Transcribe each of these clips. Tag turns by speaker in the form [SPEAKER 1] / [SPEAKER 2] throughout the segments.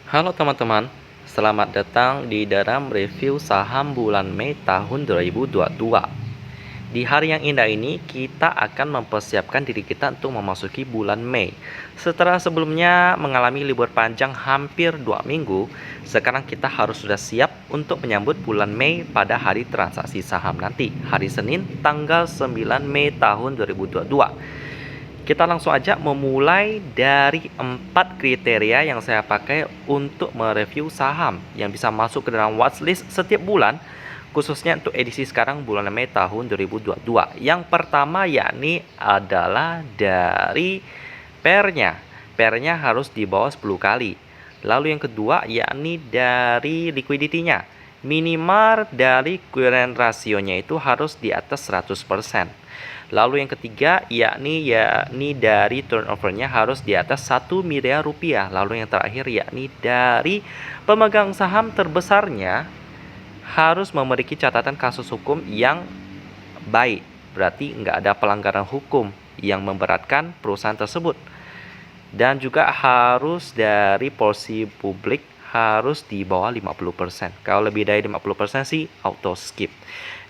[SPEAKER 1] Halo teman-teman, selamat datang di dalam review saham bulan Mei tahun 2022. Di hari yang indah ini, kita akan mempersiapkan diri kita untuk memasuki bulan Mei. Setelah sebelumnya mengalami libur panjang hampir 2 minggu, sekarang kita harus sudah siap untuk menyambut bulan Mei pada hari transaksi saham nanti, hari Senin tanggal 9 Mei tahun 2022. Kita langsung aja memulai dari 4 kriteria yang saya pakai untuk mereview saham yang bisa masuk ke dalam watchlist setiap bulan, khususnya untuk edisi sekarang bulan Mei tahun 2022. Yang pertama yakni adalah dari pairnya. Pairnya harus di bawah 10 kali. Lalu yang kedua yakni dari liquidity-nya. Minimal dari current rasionya itu harus di atas 100%. Lalu yang ketiga yakni dari turnover-nya harus di atas 1 miliar rupiah. Lalu yang terakhir yakni dari pemegang saham terbesarnya harus memiliki catatan kasus hukum yang baik. Berarti nggak ada pelanggaran hukum yang memberatkan perusahaan tersebut. Dan juga harus dari porsi publik harus di bawah 50%. Kalau lebih dari 50% sih auto skip.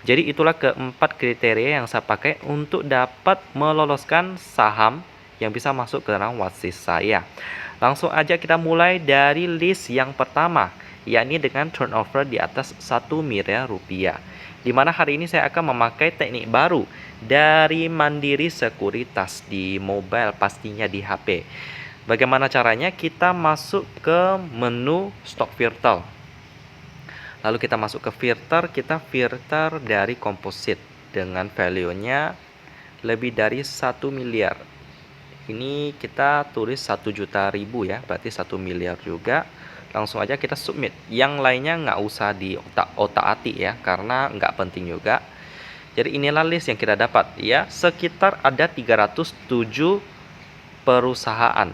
[SPEAKER 1] Jadi itulah keempat kriteria yang saya pakai untuk dapat meloloskan saham yang bisa masuk ke dalam watchlist saya. Langsung aja kita mulai dari list yang pertama, yakni dengan turnover di atas 1 miliar rupiah. Di mana hari ini saya akan memakai teknik baru dari Mandiri Sekuritas di mobile, pastinya di HP. Bagaimana caranya? Kita masuk ke menu stock filter. Lalu kita masuk ke filter, kita filter dari komposit dengan value-nya lebih dari 1 miliar. Ini kita tulis 1 juta ribu ya, berarti 1 miliar juga. Langsung aja kita submit. Yang lainnya nggak usah di otak-atik ya, karena nggak penting juga. Jadi inilah list yang kita dapat ya, sekitar ada 307 perusahaan.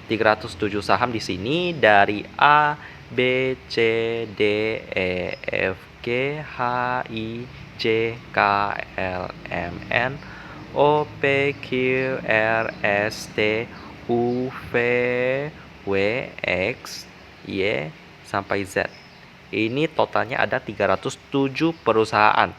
[SPEAKER 1] 307 saham di sini dari A, B, C, D, E, F, G, H, I, J, K, L, M, N, O, P, Q, R, S, T, U, V, W, X, Y, sampai Z. Ini totalnya ada 307 perusahaan.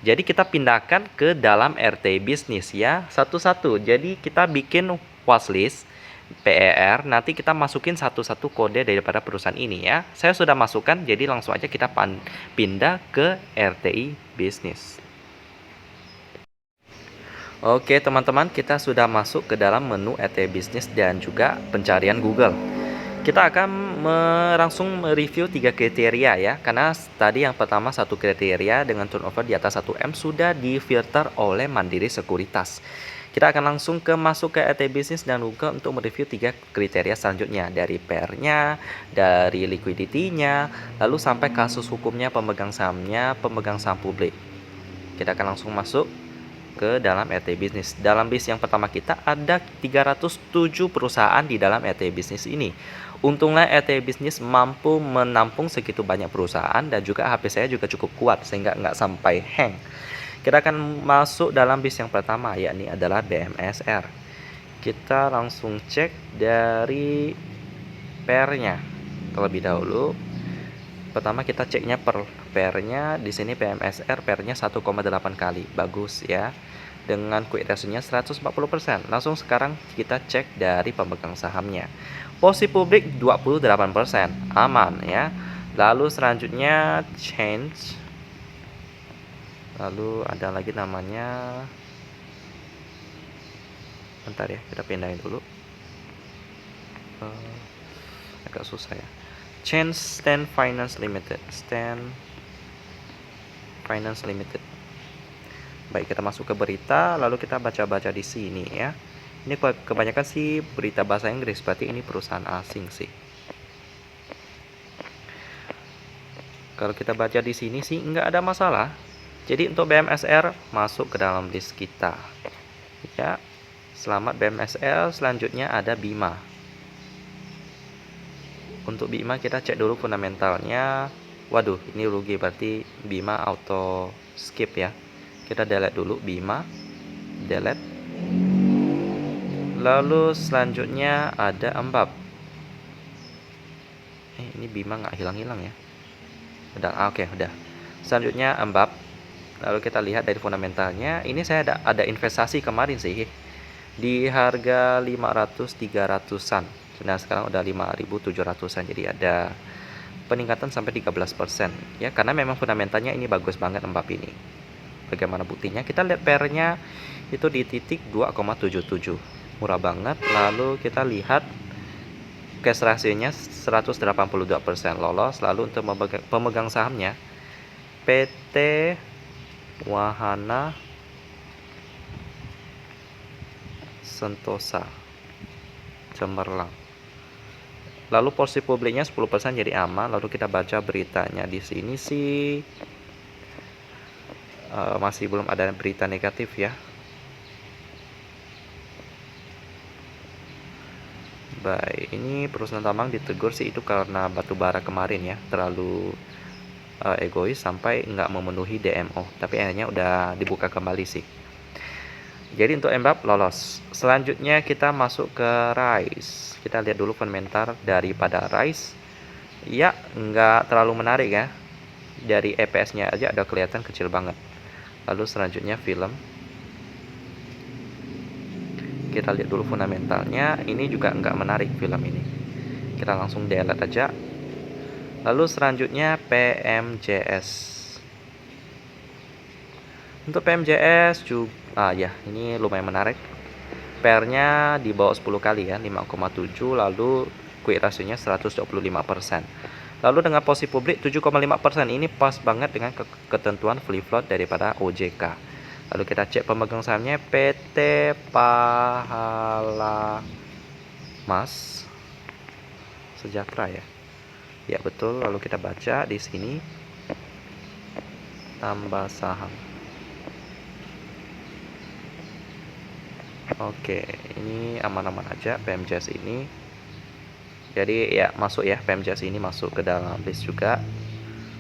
[SPEAKER 1] Jadi kita pindahkan ke dalam RT bisnis ya, satu-satu. Jadi kita bikin watchlist PER, nanti kita masukin satu-satu kode daripada perusahaan ini ya. Saya sudah masukkan, jadi langsung aja kita pindah ke RTI bisnis. Oke teman-teman, kita sudah masuk ke dalam menu RTI bisnis dan juga pencarian Google. Kita akan langsung mereview 3 kriteria ya, karena tadi yang pertama satu kriteria dengan turnover di atas 1M sudah difilter oleh Mandiri Sekuritas. Kita akan langsung masuk ke RT Business dan Google untuk mereview 3 kriteria selanjutnya, dari pairnya, dari liquidity-nya, lalu sampai kasus hukumnya pemegang sahamnya, pemegang saham publik. Kita akan langsung masuk ke dalam RT Business. Dalam list yang pertama kita ada 307 perusahaan di dalam RT Business ini. Untungnya RT Business mampu menampung segitu banyak perusahaan dan juga HP saya juga cukup kuat sehingga nggak sampai hang. Kita akan masuk dalam list yang pertama, yakni adalah BMSR. Kita langsung cek dari pairnya terlebih dahulu. Pertama kita ceknya per pairnya. Di sini BMSR pairnya 1,8 kali, bagus ya. Dengan quick ratio-nya 140%. Langsung sekarang kita cek dari pemegang sahamnya. Posisi publik 28%, aman ya. Lalu selanjutnya change. Lalu ada lagi namanya, bentar ya, kita pindahin dulu. Agak susah ya. Change Stand Finance Limited. Stand Finance Limited. Baik, kita masuk ke berita, lalu kita baca-baca di sini ya. Ini kebanyakan sih berita bahasa Inggris, berarti ini perusahaan asing sih. Kalau kita baca di sini sih nggak ada masalah. Jadi untuk BMSR masuk ke dalam list kita. Ya, selamat BMSR. Selanjutnya ada Bima. Untuk Bima kita cek dulu fundamentalnya. Waduh, ini rugi, berarti Bima auto skip ya. Kita delete dulu Bima. Delete. Lalu selanjutnya ada Embab. Ini Bima nggak hilang-hilang ya. Udah, oke, udah. Selanjutnya Mbap. Lalu kita lihat dari fundamentalnya, ini saya ada investasi kemarin sih di harga 500 300-an. Nah, sekarang udah 5.700-an. Jadi ada peningkatan sampai 13% ya, karena memang fundamentalnya ini bagus banget Mbak ini. Bagaimana buktinya? Kita lihat pairnya itu di titik 2,77. Murah banget. Lalu kita lihat cash ratio-nya 182%, lolos. Lalu untuk pemegang sahamnya PT Wahana Sentosa Cemerlang. Lalu porsi publiknya 10%, jadi aman. Lalu kita baca beritanya di sini sih masih belum ada berita negatif ya. Baik, ini perusahaan tambang ditegur sih itu karena batubara kemarin ya, terlalu egois sampai nggak memenuhi DMO, tapi akhirnya udah dibuka kembali sih. Jadi untuk Mbap lolos. Selanjutnya kita masuk ke Rise. Kita lihat dulu fundamental daripada Rise. Ya, nggak terlalu menarik ya. Dari EPS-nya aja udah kelihatan kecil banget. Lalu selanjutnya film. Kita lihat dulu fundamentalnya. Ini juga nggak menarik film ini. Kita langsung delete aja. Lalu selanjutnya PMJS. Untuk PMJS juga ya, ini lumayan menarik. Pairnya di bawah 10 kali ya, 5,7, lalu quick ratio-nya 125%. Lalu dengan posisi publik 7,5%, ini pas banget dengan ketentuan free float daripada OJK. Lalu kita cek pemegang sahamnya PT Pahala Mas Sejahtera ya. Ya betul, lalu kita baca di sini tambah saham. Oke, ini aman-aman aja PMJS ini. Jadi ya masuk ya, PMJS ini masuk ke dalam list juga.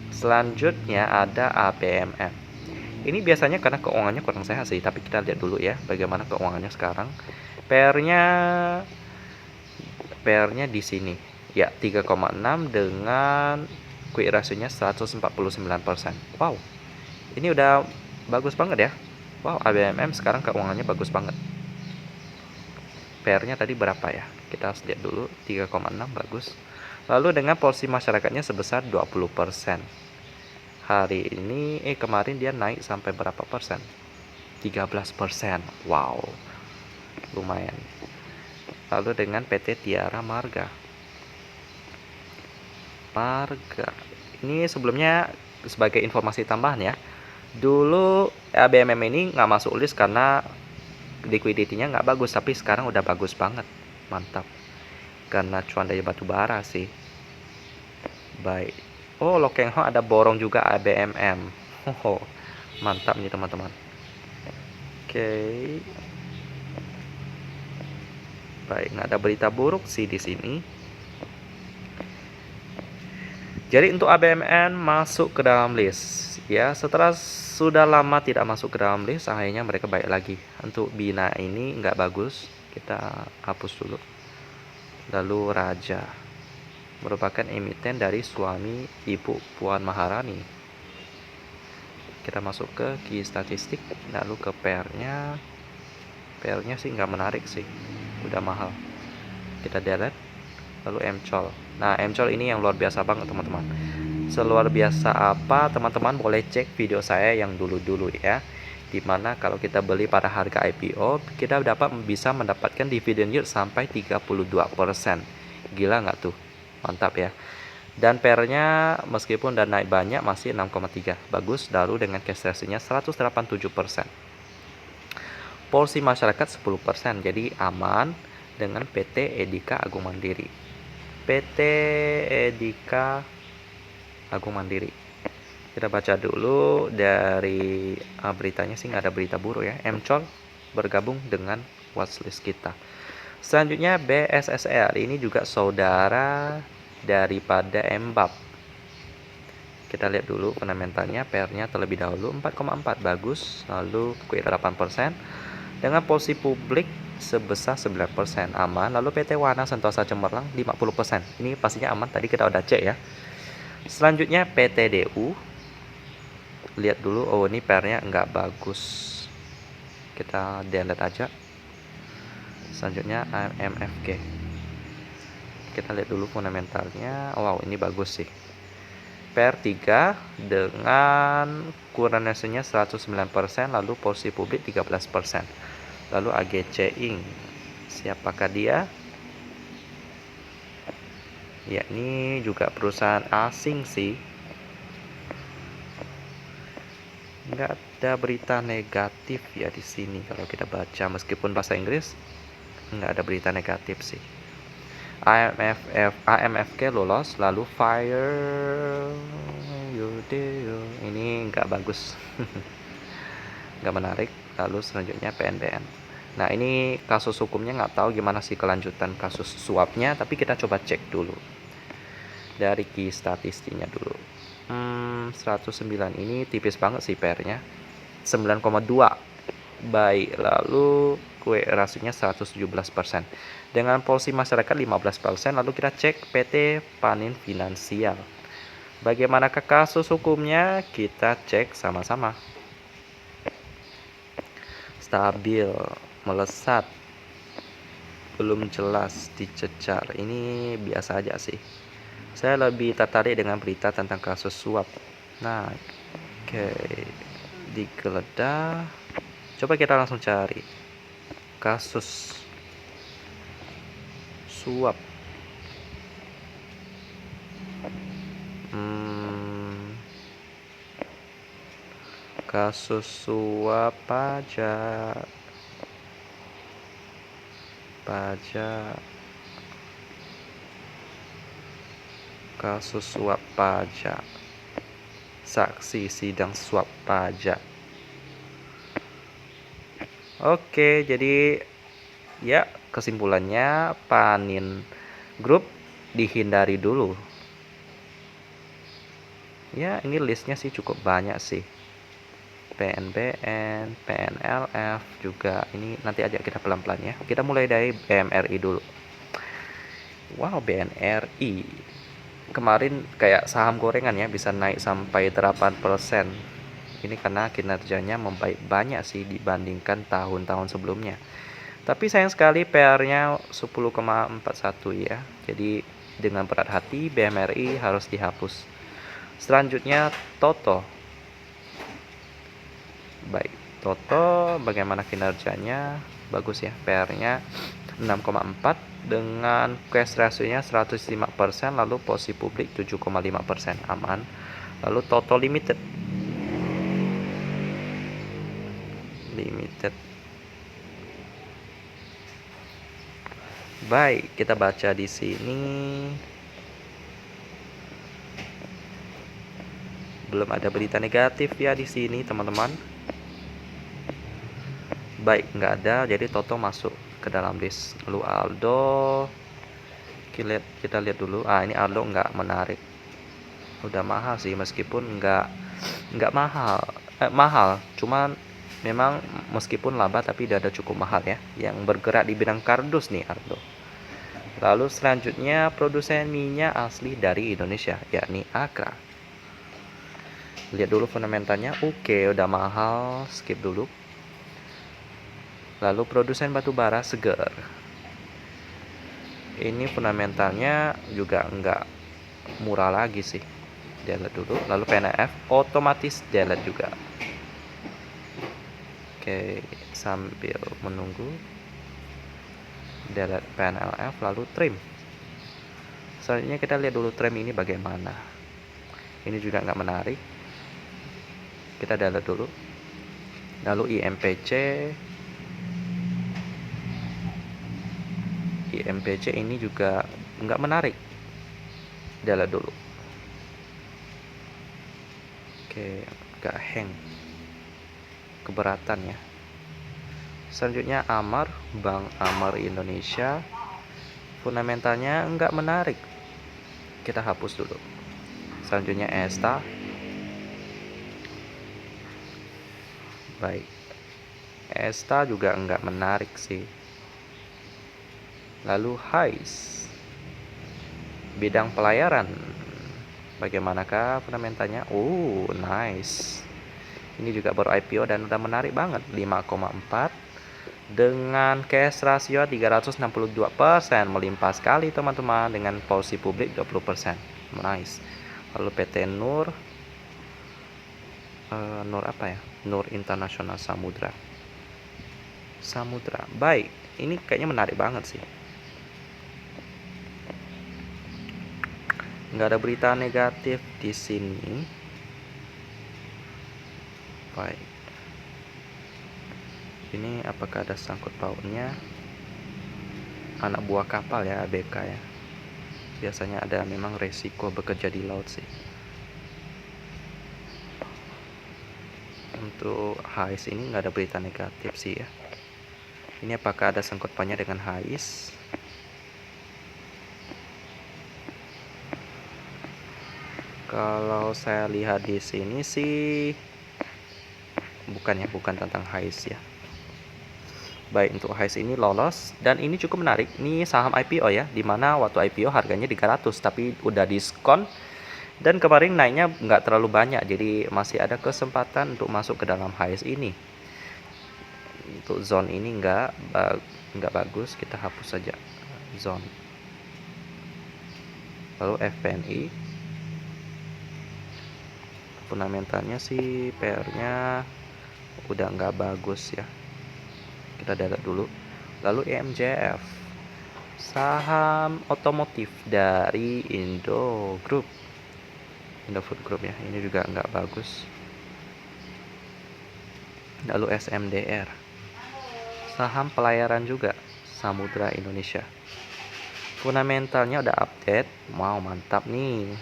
[SPEAKER 1] Selanjutnya ada ABMM. Ini biasanya karena keuangannya kurang sehat sih, tapi kita lihat dulu ya bagaimana keuangannya sekarang. PR-nya di sini ya 3,6 dengan quick ratio-nya 149%. Wow, ini udah bagus banget ya. Wow, ABMM sekarang keuangannya bagus banget. PR-nya tadi berapa ya? Kita lihat dulu, 3,6, bagus. Lalu dengan porsi masyarakatnya sebesar 20%. Hari ini kemarin dia naik sampai berapa persen? 13%. Wow, lumayan. Lalu dengan PT Tiara Marga. Ini sebelumnya sebagai informasi tambahan ya. Dulu ABMM ini nggak masuk list karena liquidity-nya nggak bagus, tapi sekarang udah bagus banget. Mantap. Karena cuan dari batu bara sih. Baik. Oh, Lokeng Ho ada borong juga ABMM. Oh, mantap nih teman-teman. Oke. Baik, nggak ada berita buruk sih di sini. Jadi untuk ABMN masuk ke dalam list ya. Setelah sudah lama tidak masuk ke dalam list, akhirnya mereka baik lagi. Untuk Bina ini nggak bagus, kita hapus dulu. Lalu Raja merupakan emiten dari suami Ibu Puan Maharani. Kita masuk ke key statistik, lalu ke pairnya sih nggak menarik sih, udah mahal. Kita delete. Lalu MCOL. Nah, MCOL ini yang luar biasa banget teman-teman. Seluar biasa apa, teman-teman boleh cek video saya yang dulu-dulu ya, dimana kalau kita beli pada harga IPO, kita bisa mendapatkan dividend yield sampai 32%. Gila nggak tuh? Mantap ya. Dan pairnya meskipun udah naik banyak masih 6,3, bagus. Lalu dengan cash ratio-nya 187%. Porsi masyarakat 10%, jadi aman dengan PT Edika Agung Mandiri. PT Edika Agung Mandiri. Kita baca dulu dari beritanya sih nggak ada berita buruk ya. MCOL bergabung dengan watchlist kita. Selanjutnya BSSR, ini juga saudara daripada Mbap. Kita lihat dulu fundamentalnya, PR-nya terlebih dahulu 4,4, bagus. Lalu quick 8%. Dengan posisi publik sebesar 9%, aman. Lalu PT Wana Sentosa Cemerlang 50%. Ini pastinya aman, tadi kita udah cek ya. Selanjutnya PTDU. Lihat dulu, oh ini pairnya nggak bagus. Kita delete aja. Selanjutnya AMFG. Kita lihat dulu fundamentalnya. Wow, ini bagus sih. Pair 3 dengan kuransinya 109%, lalu porsi publik 13%. Lalu AGC Inc. Siapakah dia? Ya, ini juga perusahaan asing sih. Nggak ada berita negatif ya di sini kalau kita baca, meskipun bahasa Inggris nggak ada berita negatif sih. AMFK lolos, lalu Fire ini nggak bagus. Nggak menarik. Lalu selanjutnya PNBN. Nah, ini kasus hukumnya nggak tahu gimana sih kelanjutan kasus suapnya, tapi kita coba cek dulu dari key statistiknya dulu. 109 ini tipis banget sih pairnya, 9,2. Baik, lalu kue rasionya 117%. Dengan porsi masyarakat 15%, lalu kita cek PT Panin Finansial. Bagaimanakah kasus hukumnya? Kita cek sama-sama. Stabil, melesat, belum jelas, dicecar. Ini biasa aja sih. Saya lebih tertarik dengan berita tentang kasus suap. Nah, oke, digeledah. Coba kita langsung cari kasus suap. Kasus suap pajak. Kasus suap pajak. Saksi sidang suap pajak. Oke, jadi ya kesimpulannya Panin Group dihindari dulu. Ya, ini listnya sih cukup banyak sih. PNBN, PNLF juga. Ini nanti aja kita pelan-pelan ya. Kita mulai dari BMRI dulu. Wow, BNRI. Kemarin kayak saham gorengan ya, bisa naik sampai 8%. Ini karena kinerjanya membaik banyak sih dibandingkan tahun-tahun sebelumnya. Tapi sayang sekali PR-nya 10,41 ya. Jadi dengan berat hati BMRI harus dihapus. Selanjutnya Toto. Baik, Toto bagaimana kinerjanya? Bagus ya, PR-nya 6,4 dengan cash ratio-nya 105%, lalu porsi publik 7,5%, aman. Lalu Toto Limited. Baik, kita baca di sini. Belum ada berita negatif ya di sini, teman-teman. Baik, nggak ada, jadi Toto masuk ke dalam list. Lalu Aldo, kita lihat dulu. Ini Aldo nggak menarik, udah mahal sih, meskipun nggak mahal, mahal, cuman memang meskipun laba tapi udah ada cukup mahal ya, yang bergerak di bidang kardus nih Aldo. Lalu selanjutnya produsen minyak asli dari Indonesia, yakni Akra. Lihat dulu fundamentalnya, oke, udah mahal, skip dulu. Lalu produsen batu bara Seger. Ini fundamentalnya juga nggak murah lagi sih. Delete dulu. Lalu PNF otomatis delete juga. Oke, sambil menunggu. Delete PNLF, lalu trim. Selanjutnya kita lihat dulu trim ini bagaimana. Ini juga nggak menarik. Kita delete dulu. Lalu IMPC ini juga nggak menarik, delete dulu. Oke, nggak hang, keberatan ya. Selanjutnya Amar, Bank Amar Indonesia, fundamentalnya nggak menarik, kita hapus dulu. Selanjutnya Esta. Baik, Esta juga nggak menarik sih, Lalu HICE, bidang pelayaran. Bagaimanakah fundamentanya? Oh, nice. Ini juga baru IPO dan udah menarik banget, 5,4 dengan cash rasio 362%, melimpah sekali teman-teman, dengan porsi publik 20%. Nice. Lalu PT Nur apa ya? Nur International Samudra. Baik, ini kayaknya menarik banget sih. Nggak ada berita negatif di sini. Baik. Ini apakah ada sangkut pautnya anak buah kapal ya, ABK ya. Biasanya ada memang resiko bekerja di laut sih. Untuk HICE ini nggak ada berita negatif sih ya. Ini apakah ada sangkut pautnya dengan HICE? Kalau saya lihat di sini sih bukan tentang HICE ya. Baik, untuk HICE ini lolos dan ini cukup menarik. Ini saham IPO ya, dimana waktu IPO harganya 300 tapi udah diskon dan kemarin naiknya nggak terlalu banyak, jadi masih ada kesempatan untuk masuk ke dalam HICE ini. Untuk zone ini nggak bagus, kita hapus saja zone. Lalu FPNI, fundamentalnya sih PR-nya udah nggak bagus ya, kita delete dulu. Lalu EMJF, saham otomotif dari Indofood Group ya, ini juga nggak bagus. Lalu SMDR, saham pelayaran juga, Samudra Indonesia, fundamentalnya udah update. Wow, mantap nih,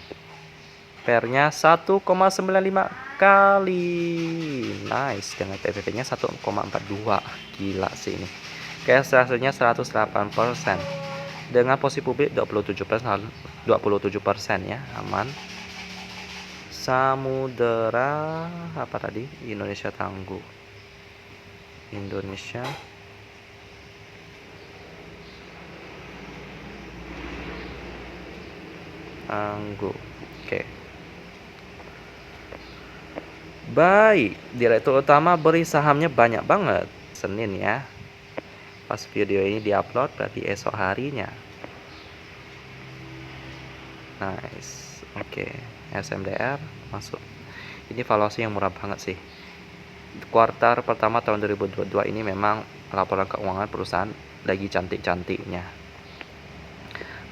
[SPEAKER 1] PR-nya 1,95 kali, nice, dengan PBB nya 1,42, gila sih ini. Cash rasio-nya 108%, dengan posisi publik 27% ya, aman. Samudera apa tadi? Indonesia Tangguh. Oke. Baik, direktur utama beri sahamnya banyak banget. Senin ya. Pas video ini diupload berarti esok harinya. Nice. Oke. SMDR masuk. Ini valuasi yang murah banget sih. Kuartal pertama tahun 2022 ini memang laporan keuangan perusahaan lagi cantik-cantiknya.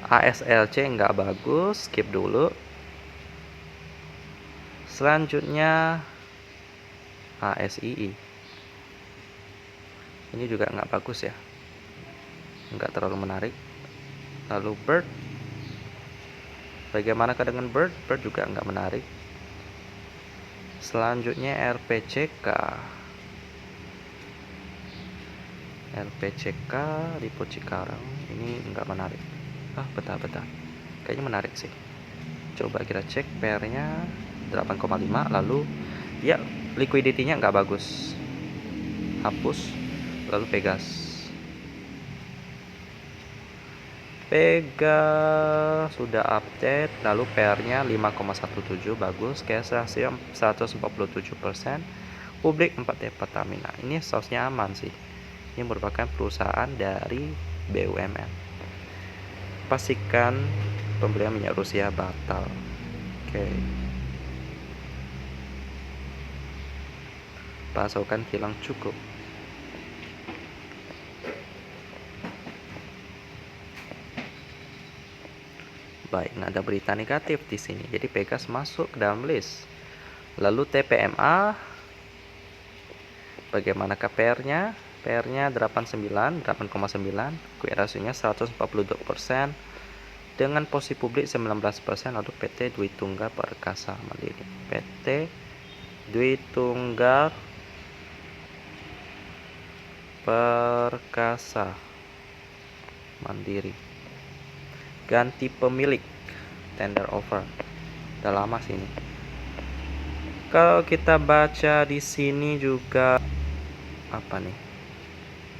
[SPEAKER 1] ASLC nggak bagus, skip dulu. Selanjutnya ASII, ini juga nggak bagus ya, nggak terlalu menarik. Lalu Bird, bagaimanakah dengan Bird juga nggak menarik. Selanjutnya RPCK Lipo Cikarang, ini nggak menarik. Bentar, kayaknya menarik sih. Coba kita cek PR-nya 8,5. Lalu ya, liquidity-nya nggak bagus, hapus. Lalu Pegas sudah update. Lalu PR-nya 5,17, bagus. Cash rasio 147%, publik 4 Pertamina. Ini sausnya aman sih, ini merupakan perusahaan dari BUMN. Pastikan pembelian minyak Rusia batal. Oke. Pasokan kilang cukup. Baik, nggak ada berita negatif di sini, jadi Pegas masuk ke dalam list. Lalu TPMA, bagaimana PR-nya? PR-nya 8,9, quick ratio-nya 142%, dengan posisi publik 19%. Lalu PT Dwi Tunggal Perkasa Mandiri, PT Dwi Tunggal Perkasa Mandiri, ganti pemilik, tender offer, udah lama sini. Kalau kita baca di sini juga apa nih?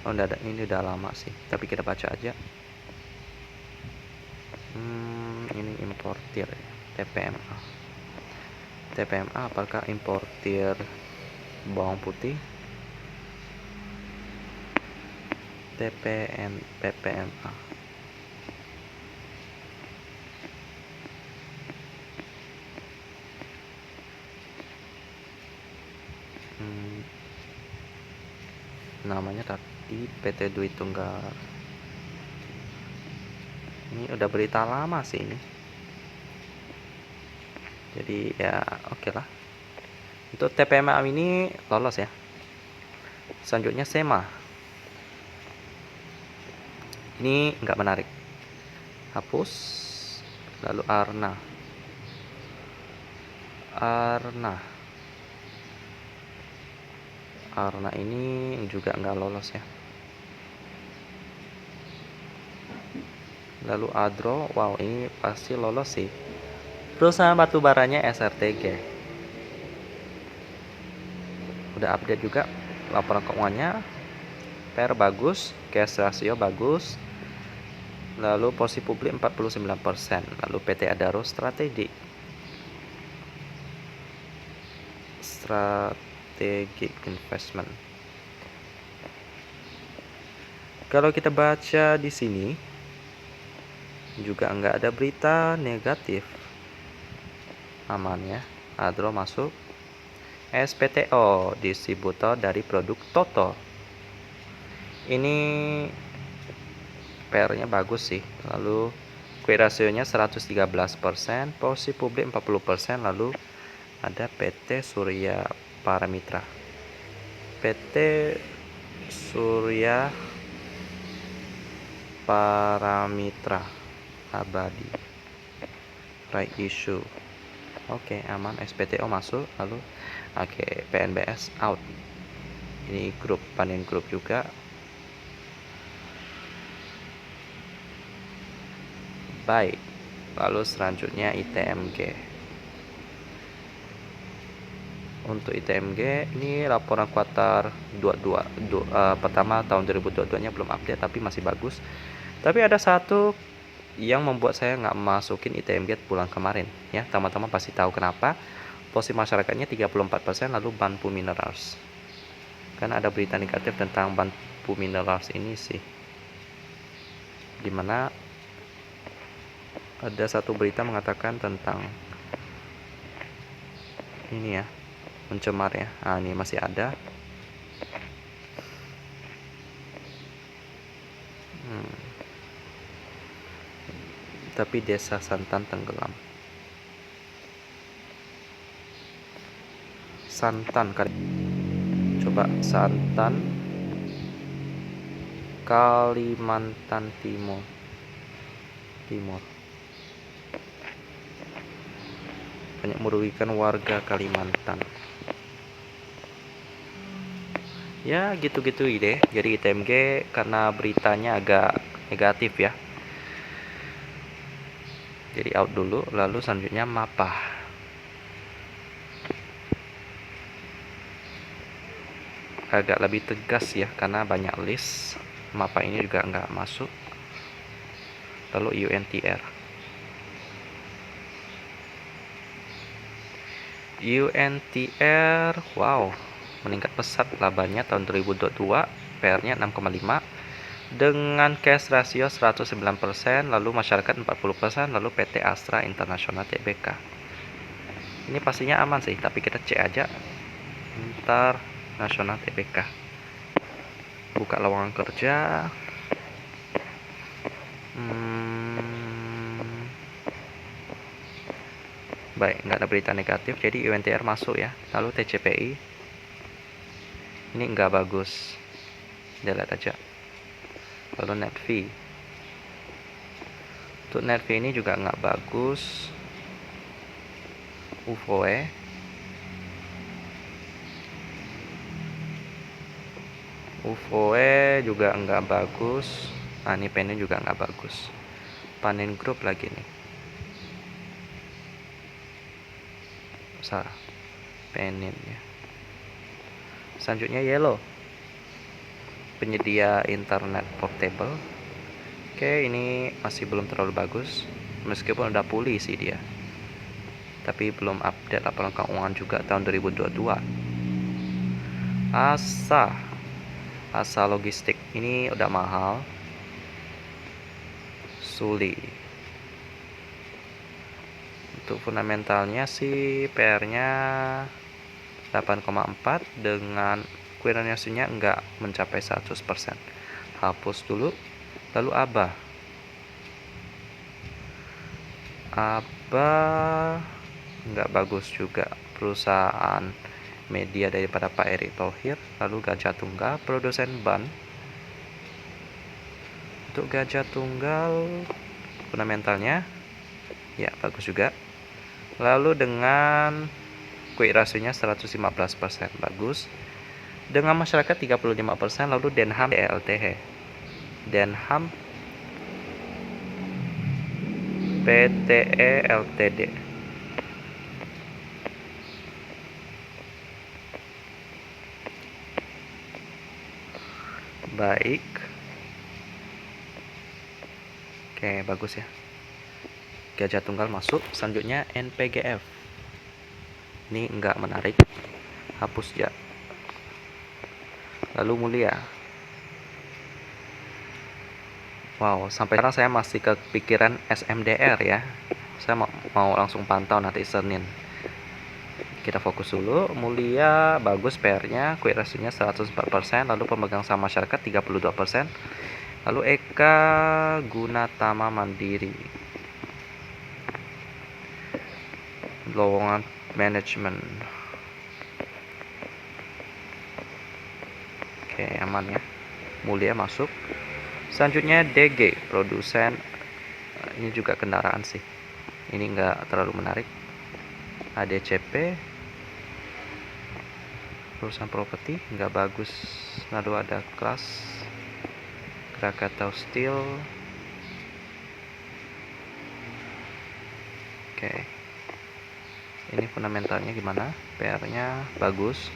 [SPEAKER 1] Ini udah lama sih, tapi kita baca aja. Ini importir ya. TPMA. TPMA apakah importir bawang putih? PPMA. Namanya tadi PT Dwi Tunggal. Ini udah berita lama sih ini. Jadi ya oke lah. Untuk TPMA ini lolos ya. Selanjutnya SEMA. Ini nggak menarik. Hapus. Lalu Arna. Arna ini juga nggak lolos ya. Lalu Adro, wow ini pasti lolos sih. Perusahaan batubaranya SRTG. Udah update juga laporan keuangannya. PR bagus, cash ratio bagus. Lalu posisi publik 49%. Lalu PT Adaro Strategic Investment. Kalau kita baca di sini juga nggak ada berita negatif, aman ya. Adro masuk. SPTO, distributor dari produk Toto. Ini PR-nya bagus sih. Lalu Q rasionya 113%, posisi publik 40%. Lalu ada PT Surya Paramitra. PT Surya Paramitra Abadi. Right issue. Oke, aman. SPTO masuk. Lalu oke, PNBS out. Ini grup Panin Group juga. Baik. Lalu selanjutnya ITMG. Untuk ITMG ini laporan kuartal 22 pertama tahun 2022 nya belum update tapi masih bagus. Tapi ada satu yang membuat saya nggak masukin ITMG bulan kemarin ya. Teman-teman pasti tahu kenapa. Posisi masyarakatnya 34%. Lalu Banpu Minerals. Karena ada berita negatif tentang Banpu Minerals ini sih. Dimana ada satu berita mengatakan tentang ini ya, mencemar ya. Nah, ini masih ada. Tapi desa Santan tenggelam. Santan kan. Coba Santan Kalimantan Timur. Banyak merugikan warga Kalimantan. Ya gitu-gitu deh. Jadi ITMG karena beritanya agak negatif ya. Jadi out dulu. Lalu selanjutnya MAPA. Agak lebih tegas ya karena banyak list. MAPA ini juga nggak masuk. Lalu UNTR. Wow, meningkat pesat labanya tahun 2022, PR-nya 6,5 dengan cash ratio 109%, lalu masyarakat 40%, lalu PT Astra International Tbk. Ini pastinya aman sih, tapi kita cek aja International Tbk. Buka lowongan kerja. Baik, nggak ada berita negatif, jadi UNTR masuk ya. Lalu TCPI ini nggak bagus, delete aja. Lalu Netvi, untuk Netvi ini juga nggak bagus. UVOE juga nggak bagus. Nah, ini pennya juga nggak bagus. Panin Group lagi nih. Salah. Penin ya. Selanjutnya Yellow. Penyedia internet portable. Oke, ini masih belum terlalu bagus. meskipun udah pulih sih dia, tapi belum update laporan keuangan juga tahun 2022. Asa Logistik ini udah mahal. Suli, untuk fundamentalnya sih PR-nya 8,4 dengan current ratio-nya enggak mencapai 100%. Hapus dulu. Lalu Aba enggak bagus juga, perusahaan media daripada Pak Erick Thohir. Lalu Gajah Tunggal, produsen ban. Untuk Gajah Tunggal fundamentalnya ya bagus juga. Lalu dengan quick ratio-nya 115%, bagus. Dengan masyarakat 35%. Lalu Denham DLTH, Denham PTE Ltd. Baik. Oke, bagus ya. Gajah Tunggal masuk. Selanjutnya NPGF. Ini enggak menarik. Hapus ya. Lalu Mulia. Wow, sampai sekarang saya masih kepikiran SMDR ya. Saya mau langsung pantau nanti Senin. Kita fokus dulu. Mulia bagus PR-nya, quick ratio-nya 104%, lalu pemegang saham masyarakat 32%. Lalu Eka Gunatama Mandiri, lowongan manajemen. Oke, aman ya. Mulia masuk. Selanjutnya DG, produsen. Ini juga kendaraan sih. Ini enggak terlalu menarik. ADCP, perusahaan properti, enggak bagus. Lalu ada kelas Krakatau Steel. Oke. Ini fundamentalnya gimana? PR-nya bagus,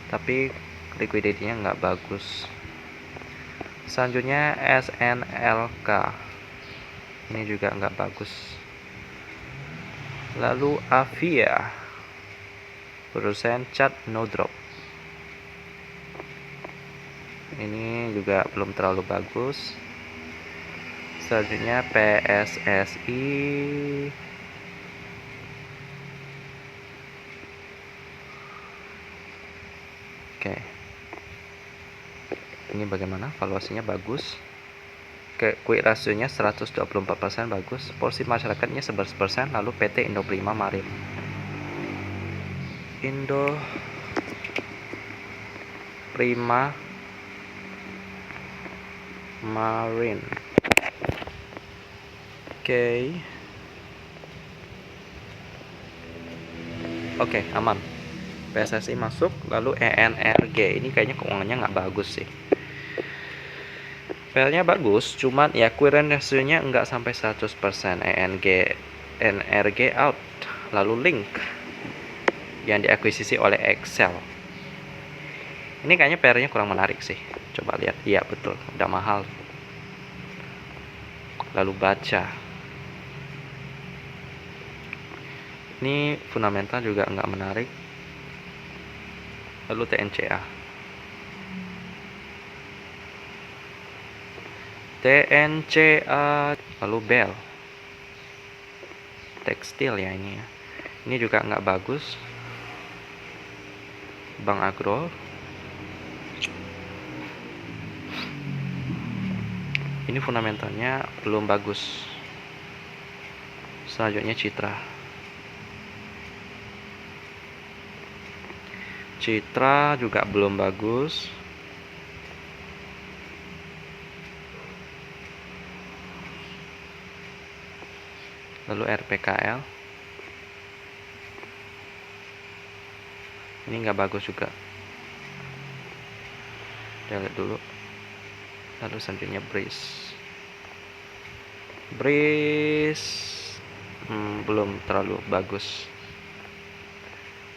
[SPEAKER 1] tapi liquidity-nya nggak bagus. Selanjutnya SNLK, ini juga nggak bagus. Lalu Avia, produsen cat no drop, ini juga belum terlalu bagus. Selanjutnya PSSI, oke. Ini bagaimana? Valuasinya bagus. Quick ratio-nya 124%, bagus. Porsi masyarakatnya 11%. Lalu PT Indo Prima Marin. Indo Prima Marin. Oke, aman. PSSI masuk. Lalu ENRG, ini kayaknya keuangannya nggak bagus sih. PR-nya bagus, cuman ya current ratio-nya nggak sampai 100%. NRG out. Lalu Link yang diakuisisi oleh Excel. Ini kayaknya PR-nya kurang menarik sih. Coba lihat. Iya betul, udah mahal. Lalu Baca. Ini fundamental juga nggak menarik. Lalu TNCA. Lalu Bell. Tekstil ya ini ya. Ini juga nggak bagus. Bank Agro. Ini fundamentalnya belum bagus. Selanjutnya Citra juga belum bagus. Lalu RPKL, ini nggak bagus juga. Kita lihat dulu. Lalu selanjutnya Breeze belum terlalu bagus.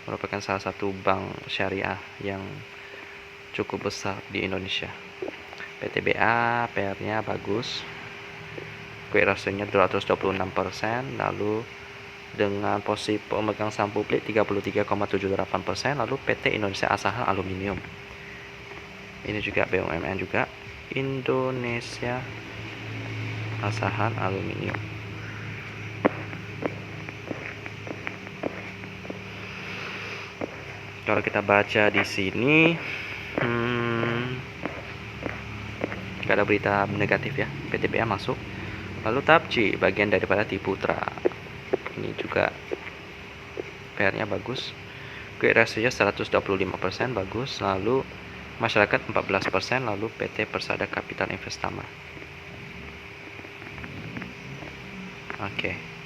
[SPEAKER 1] Merupakan salah satu bank syariah yang cukup besar di Indonesia. PTBA PR-nya bagus. quick ratio-nya 226%, lalu dengan posisi pemegang saham publik 33,78%, lalu PT Indonesia Asahan Aluminium. Ini juga BUMN juga, Indonesia Asahan Aluminium. Kalau kita baca di sini, nggak ada berita negatif ya. PTPA masuk. Lalu tahap C, bagian daripada Tiputra. Ini juga PR-nya bagus. Quick ratio-nya 125%, bagus. Lalu masyarakat 14%, lalu PT Persada Capital Investama. Oke.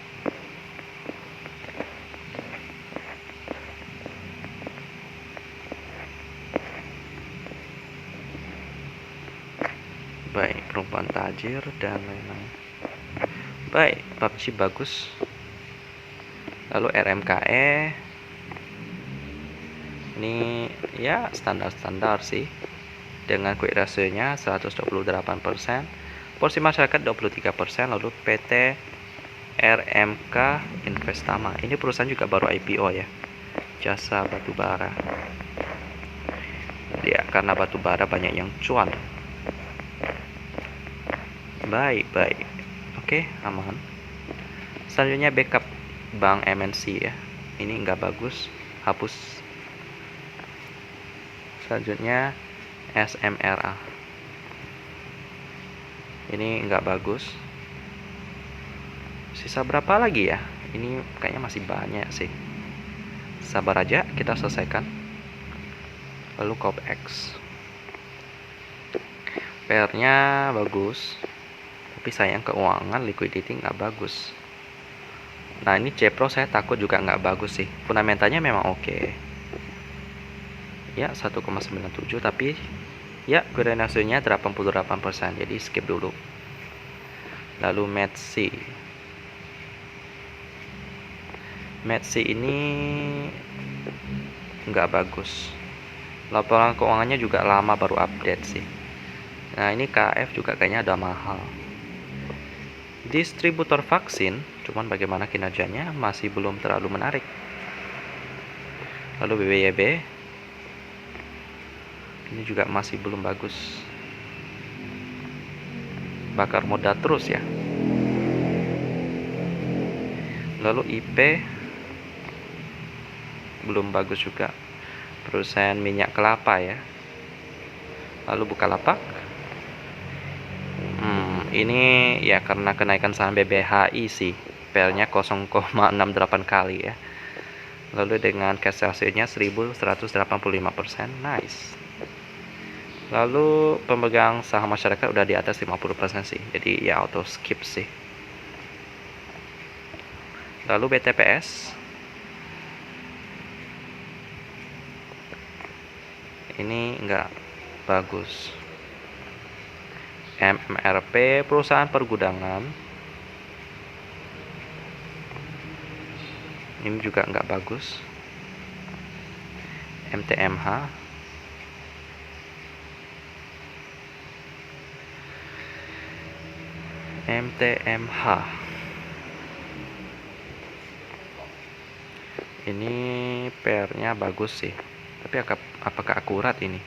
[SPEAKER 1] Baik, perempuan tajir dan lain-lain. Baik, PUBG bagus. Lalu RMKE ini ya standar-standar sih, dengan quick ratio-nya 128%, porsi masyarakat 23%, lalu PT RMK Investama. Ini perusahaan juga baru IPO ya, jasa batubara. Ya, karena batubara banyak yang cuan. Baik. Oke, aman. Selanjutnya backup bank MNC ya. Ini nggak bagus, hapus. Selanjutnya SMRA. Ini nggak bagus. Sisa berapa lagi ya? Ini kayaknya masih banyak sih. Sabar aja, kita selesaikan. Lalu COPX. PR-nya bagus, tapi sayang keuangan liquidity nggak bagus. Nah, ini Cepro saya takut juga nggak bagus sih. Fundamentalnya memang oke. Ya, 1,97, tapi ya koordinasinya 88%, jadi skip dulu. Lalu Metsi ini nggak bagus. Laporan keuangannya juga lama baru update sih. Nah, ini KF juga kayaknya ada mahal. Distributor vaksin, cuman bagaimana kinerjanya masih belum terlalu menarik. Lalu BBYB ini juga masih belum bagus. Bakar modal terus ya. Lalu IP belum bagus juga. Perusahaan minyak kelapa ya. Lalu Bukalapak. Ini ya karena kenaikan saham BBHI sih. PR-nya 0,68 kali ya. Lalu dengan cash ratio-nya 1185%. Nice. Lalu pemegang saham masyarakat udah di atas 50% sih. Jadi ya auto skip sih. Lalu BTPS. Ini enggak bagus. MMRP, perusahaan pergudangan, ini juga enggak bagus. MTMH, ini PR-nya bagus sih, tapi apakah akurat ini?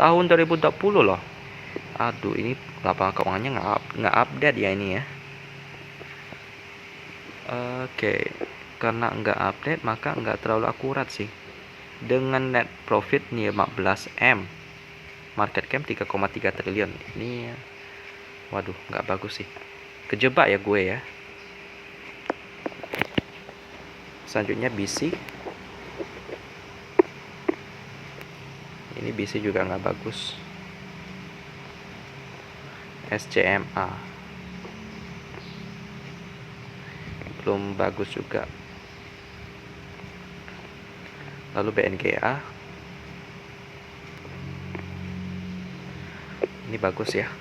[SPEAKER 1] Tahun 2020 loh. Aduh, ini lapangan keuangannya nggak update ya ini ya. Oke, karena nggak update maka nggak terlalu akurat sih. Dengan net profit nih 15M, market cap 3,3 triliun. Ini waduh, nggak bagus sih. Kejebak ya gue ya. Selanjutnya BC. Ini BC juga nggak bagus. SCMA belum bagus juga. Lalu BNGA ini bagus ya.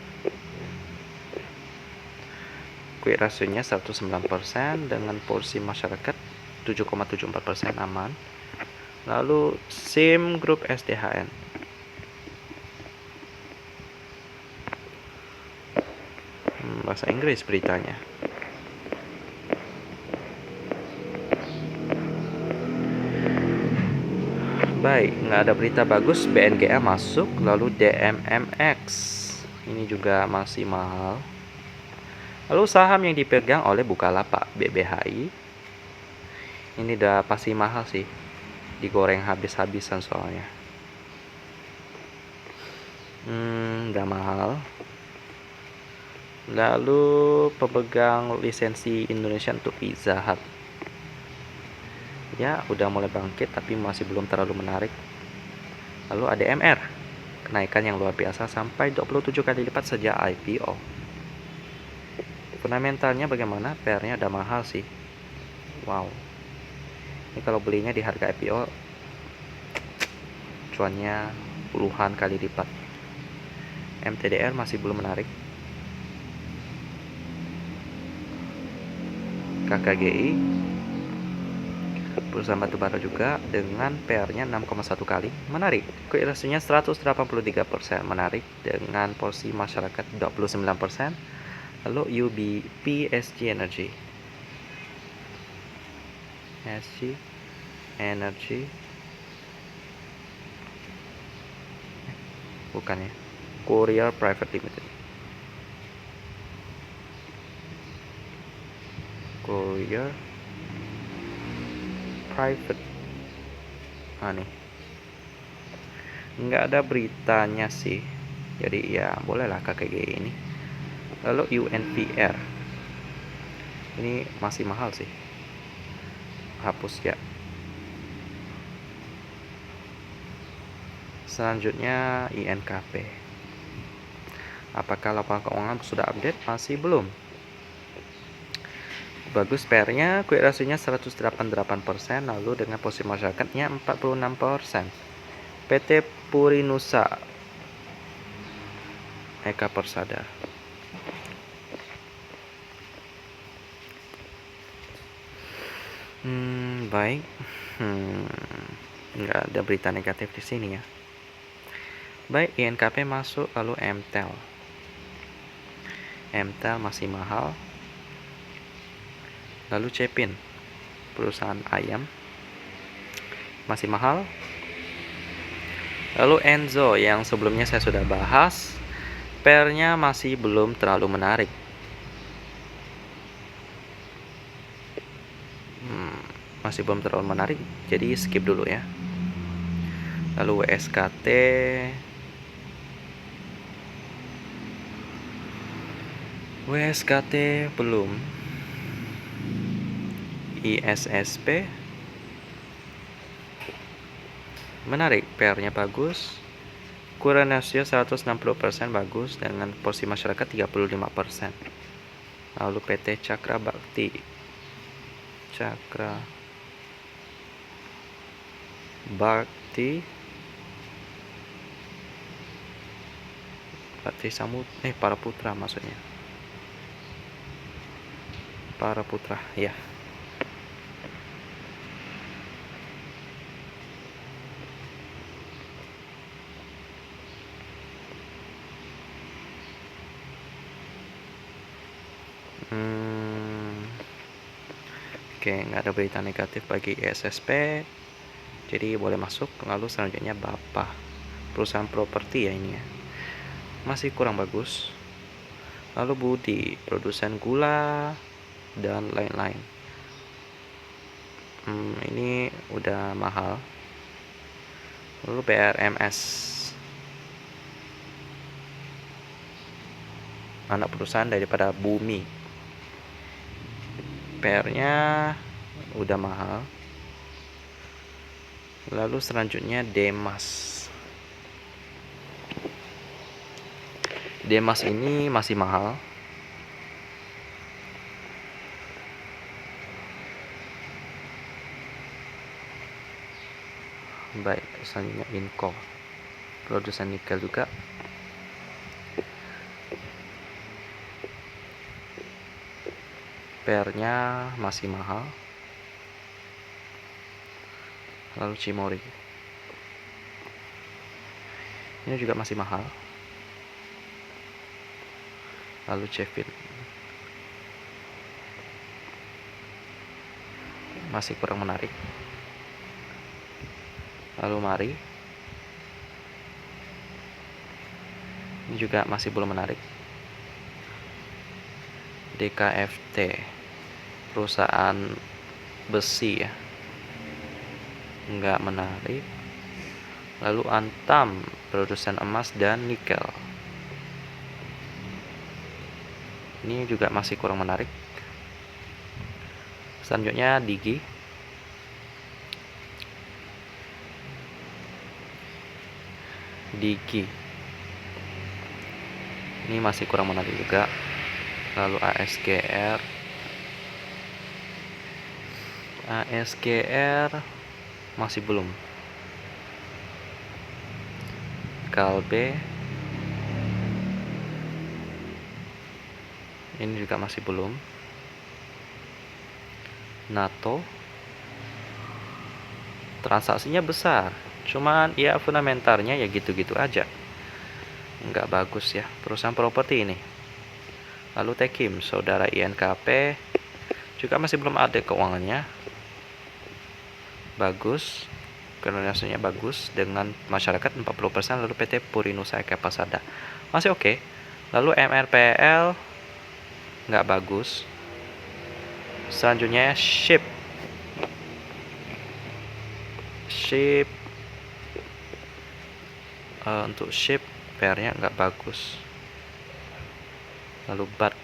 [SPEAKER 1] Quick ratio-nya 109% dengan porsi masyarakat 7,74% aman. Lalu SIM Group SDHN. bahasa Inggris beritanya. Baik, nggak ada berita bagus. BNGA masuk, lalu DMMX ini juga masih mahal. Lalu saham yang dipegang oleh Bukalapak, BBHI, ini udah pasti mahal sih, digoreng habis-habisan soalnya. Udah mahal. Lalu pemegang lisensi Indonesia untuk Pizza Hut, ya udah mulai bangkit tapi masih belum terlalu menarik. Lalu ADMR, kenaikan yang luar biasa sampai 27 kali lipat sejak IPO. Fundamentalnya bagaimana? PR-nya ada mahal sih. Wow, ini kalau belinya di harga IPO cuannya puluhan kali lipat. MTDR masih belum menarik. KKGI, perusahaan batubara juga dengan PR-nya 6,1 kali, menarik. Quick ratio-nya 183%, menarik dengan porsi masyarakat 29%. Lalu UB PSG Energy. Bukan ya. Korea Private Limited. Korea Private. Nih. Nggak ada beritanya sih. Jadi ya bolehlah KKG ini. Lalu UNPR. Ini masih mahal sih. Hapus ya. Selanjutnya INKP. Apakah laporan keuangan sudah update? Masih belum. Bagus PR-nya, quick ratio-nya 188%, lalu dengan posisi masyarakatnya 46%. PT Purinusa Eka Persada. Baik. Nggak ada berita negatif di sini ya. Baik, INKP masuk, lalu MTEL. MTEL masih mahal. Lalu Cepin, perusahaan ayam, masih mahal. Lalu Enzo yang sebelumnya saya sudah bahas, PR-nya masih belum terlalu menarik. Masih belum terlalu menarik, jadi skip dulu ya. Lalu WSKT belum. ISSP menarik, PR-nya bagus. Kurang rasio 160% bagus dengan porsi masyarakat 35%. Lalu PT Cakra Bakti Para Putra maksudnya. Para Putra ya. Oke, nggak ada berita negatif bagi ISSP, jadi boleh masuk. Lalu selanjutnya Bapak, perusahaan properti ya ini ya, masih kurang bagus. Lalu Budi, produsen gula dan lain-lain, ini udah mahal. Lalu BRMS, anak perusahaan daripada Bumi, PR-nya udah mahal. Lalu selanjutnya Demas ini masih mahal. Baik, selanjutnya Inco, produsen nikel juga. PR-nya masih mahal. Lalu Cimori, ini juga masih mahal. Lalu Cevin, masih kurang menarik. Lalu mari, ini juga masih belum menarik. DKFT, perusahaan besi ya, nggak menarik. Lalu Antam, produsen emas dan nikel, ini juga masih kurang menarik. Selanjutnya Digi, ini masih kurang menarik juga. Lalu ASGR masih belum. Kalbe, ini juga masih belum. NATO, transaksinya besar, cuman ya fundamentalnya ya gitu-gitu aja, nggak bagus ya perusahaan properti ini. Lalu Tekim, saudara INKP, juga masih belum ada keuangannya, bagus, kinerjanya bagus dengan masyarakat 40%. Lalu PT Purinusa Eka Pasada masih oke. Lalu MRPL nggak bagus. Selanjutnya Ship, untuk Ship PR-nya nggak bagus. Lalu BAT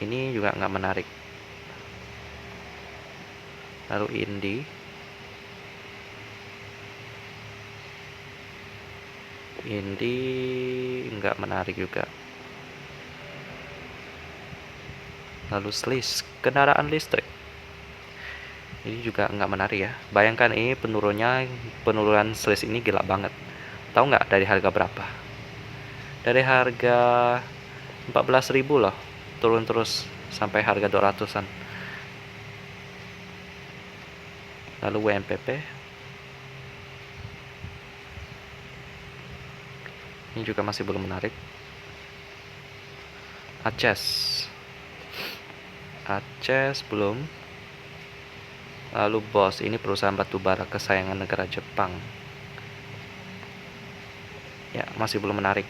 [SPEAKER 1] ini juga nggak menarik. Lalu Indi, nggak menarik juga. Lalu Slis, kendaraan listrik, ini juga nggak menarik ya. Bayangkan ini penurunan Slis ini gila banget. Tahu nggak dari harga berapa? Dari harga 14.000 loh, turun terus sampai harga 200-an. Lalu WMPP, ini juga masih belum menarik. Aces belum. Lalu BOS, ini perusahaan batubara kesayangan negara Jepang, ya masih belum menarik.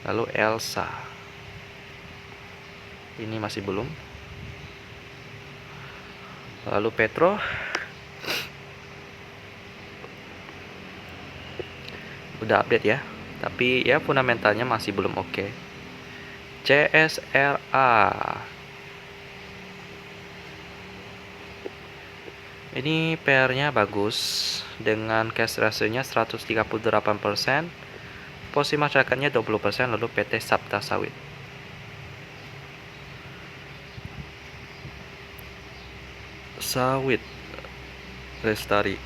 [SPEAKER 1] Lalu Elsa, ini masih belum. Lalu Petro, udah update ya, tapi ya fundamentalnya masih belum oke. CSRA, ini PR-nya bagus dengan cash ratio-nya 138%, posisi masyarakatnya 20%. Lalu PT Sabta Sawit, Lestari,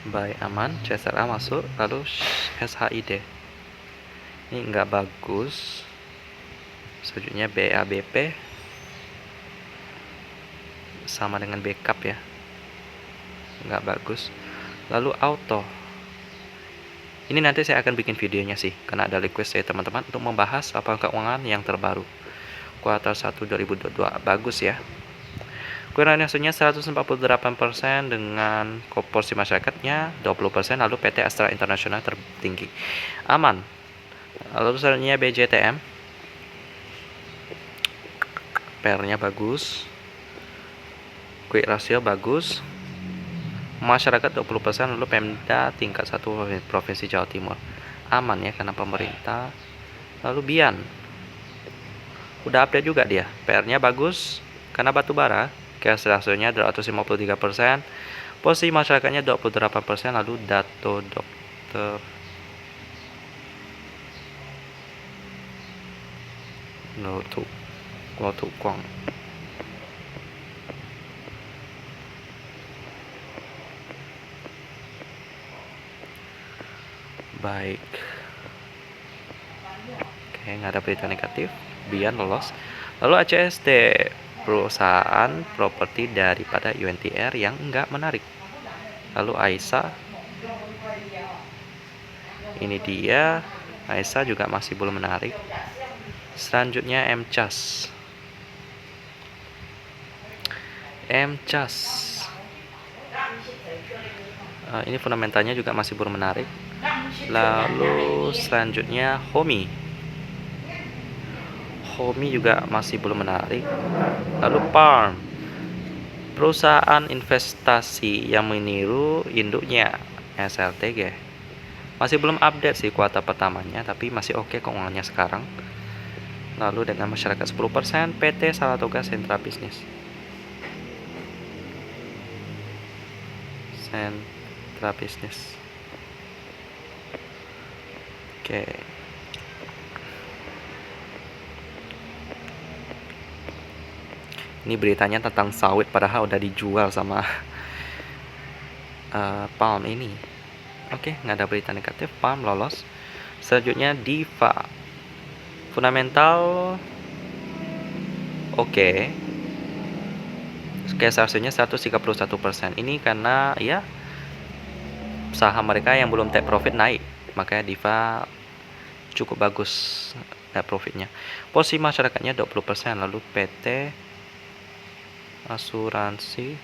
[SPEAKER 1] baik, aman. CSRA masuk. Lalu SHID, ini nggak bagus. Selanjutnya BABP, sama dengan backup ya, nggak bagus. Lalu Auto, ini nanti saya akan bikin videonya sih, karena ada request saya teman-teman untuk membahas laporan keuangan yang terbaru kuartal 1 2022. Bagus ya, kinerjanya 148% dengan proporsi masyarakatnya 20%. Lalu PT Astra Internasional tertinggi, aman. Lalu selanjutnya BJTM, PR-nya bagus, quick ratio bagus, masyarakat 20%. Lalu Pemda tingkat 1 Provinsi Jawa Timur, aman ya karena pemerintah. Lalu Bian, udah update juga dia, PR-nya bagus karena batubara, cash ratio-nya 253%, posisi masyarakatnya 28%. Lalu Dato Dokter Tukong, baik. Oke, nggak ada berita negatif. Bian lolos. Lalu ACST, perusahaan properti daripada UNTR yang enggak menarik. Lalu Aisyah, ini dia. Aisyah juga masih belum menarik. Selanjutnya MCAS. Ini fundamentalnya juga masih belum menarik. Lalu selanjutnya Homi juga masih belum menarik. Lalu Palm, perusahaan investasi yang meniru induknya SLTG. Masih belum update sih kuartal pertamanya, tapi masih oke keuangannya sekarang. Lalu dengan masyarakat 10%, PT Saratoga Sentra Bisnis. Oke. Ini beritanya tentang sawit padahal udah dijual sama Palm ini. Oke, nggak ada berita negatif. Palm lolos. Selanjutnya Diva, fundamental oke. Seharusnya 131%. Ini karena ya saham mereka yang belum take profit naik, makanya Diva cukup bagus net profitnya. Posisi masyarakatnya 20%. Lalu PT asuransi